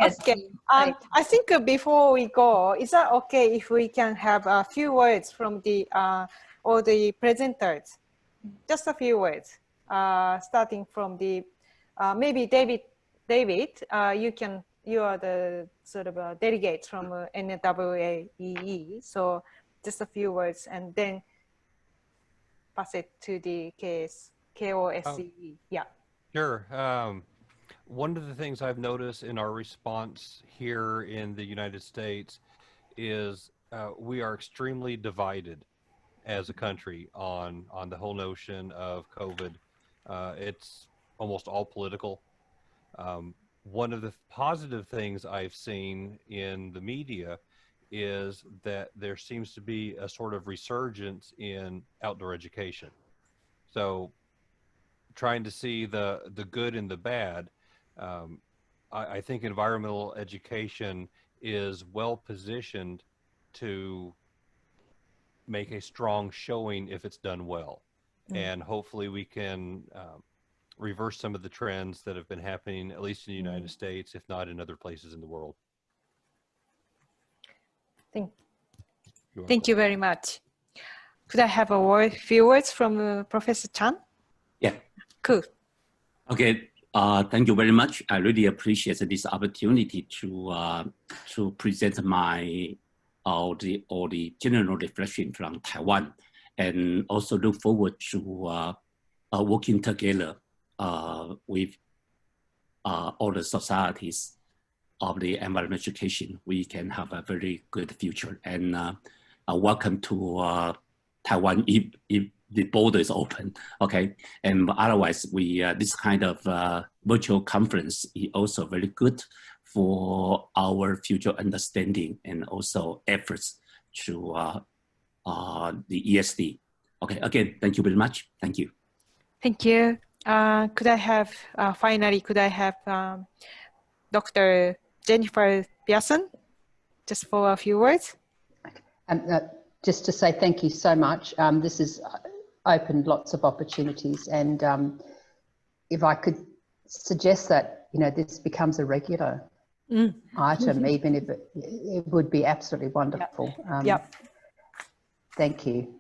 Yes. Okay. I think before we go, is that okay if we can have a few words from the all the presenters? Just a few words, starting from the maybe David. You are the sort of a delegate from NAAEE. So just a few words, and then pass it to the KOSEE. Yeah. Sure. One of the things I've noticed in our response here in the United States is we are extremely divided as a country on the whole notion of COVID It's almost all political. One of the positive things I've seen in the media is that there seems to be a sort of resurgence in outdoor education. So trying to see the good and the bad, I think environmental education is well positioned to make a strong showing if it's done well. And hopefully we can reverse some of the trends that have been happening, at least in the United States, if not in other places in the world. Thank you very much. Could I have a few words from Professor Chan? Yeah. Cool. Okay. Thank you very much. I really appreciate this opportunity to present my all the general reflection from Taiwan, and also look forward to working together with all the societies of the environmental education. We can have a very good future. And welcome to Taiwan if the border is open. Okay, and otherwise we this kind of virtual conference is also very good for our future understanding and also efforts to the ESD. Okay, again, thank you very much. Thank you. Thank you. Could I have, finally, could I have Dr. Jennifer Pearson, just for a few words? Just to say thank you so much. This has opened lots of opportunities, and if I could suggest that, you know, this becomes a regular item, even if it would be absolutely wonderful. Thank you.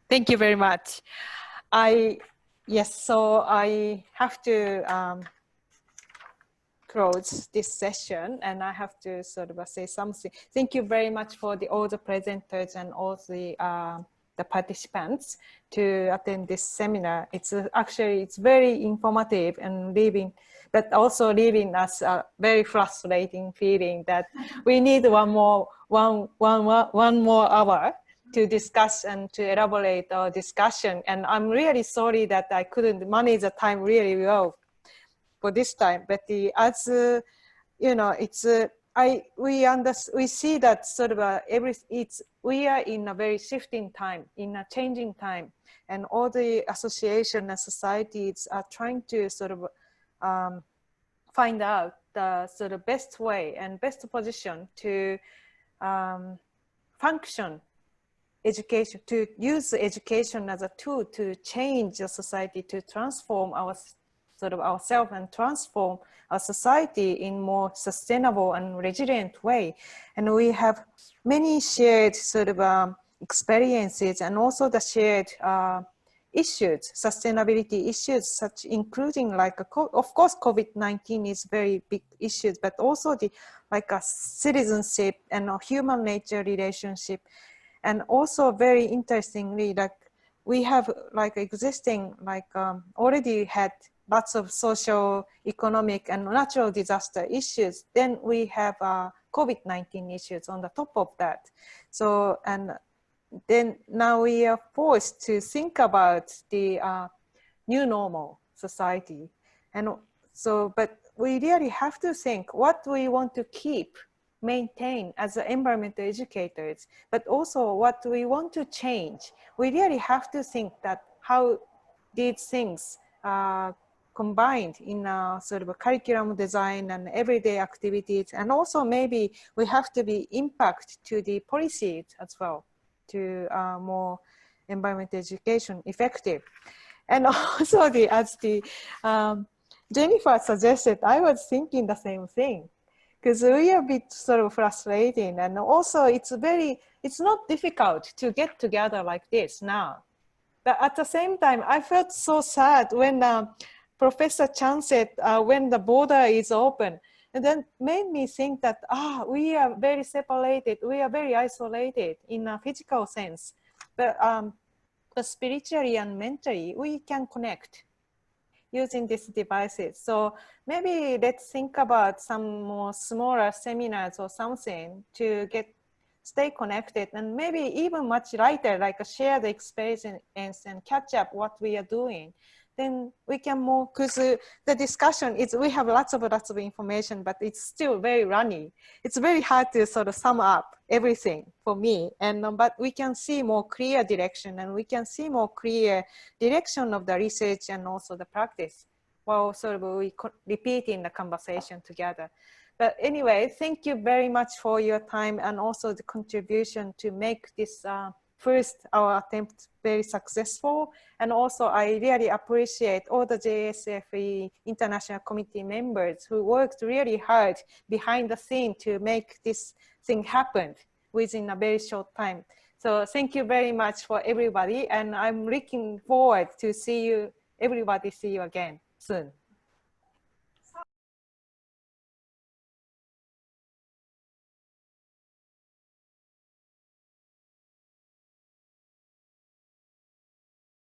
Thank you very much. Yes, so I have to close this session, and I have to sort of say something. Thank you very much for all the presenters and all the participants to attend this seminar. It's actually, it's very informative and but also leaving us a very frustrating feeling that we need one more hour to discuss and to elaborate our discussion. And I'm really sorry that I couldn't manage the time really well for this time. But as you know, it's we see that sort of we are in a very shifting time, in a changing time, and all the association and societies are trying to sort of find out the sort of best way and best position to function education, to use education as a tool to change the society, to transform ourselves and transform our society in more sustainable and resilient way. And we have many shared sort of experiences, and also the shared issues, sustainability issues, such including like, of course, COVID-19 is very big issues, but also the like a citizenship and a human nature relationship. And also very interestingly, like we have like existing, like already had lots of social, economic, and natural disaster issues. Then we have COVID-19 issues on the top of that. So, and then now we are forced to think about the new normal society. And so, but we really have to think what we want to keep, maintain as environmental educators, but also what we want to change. We really have to think that how these things combined in a sort of a curriculum design and everyday activities, and also maybe we have to be impact to the policies as well, to more environmental education effective. And also as Jennifer suggested, I was thinking the same thing, because we are a bit sort of frustrating, and also it's not difficult to get together like this now. But at the same time, I felt so sad when Professor Chan said, when the border is open, and then made me think that, we are very separated, we are very isolated in a physical sense, but spiritually and mentally, we can connect using these devices. So maybe let's think about some more smaller seminars or something to get stay connected, and maybe even much lighter, like share the experience and catch up what we are doing. Then we can more, because the discussion is, we have lots of information, but it's still very runny. It's very hard to sort of sum up everything for me. And but we can see more clear direction, and we can see more clear direction of the research and also the practice, while sort of we repeating the conversation together. But anyway, thank you very much for your time and also the contribution to make this first, our attempt very successful. And also I really appreciate all the JSFEE International Committee members who worked really hard behind the scene to make this thing happen within a very short time. So thank you very much for everybody. And I'm looking forward to see you, everybody see you again soon.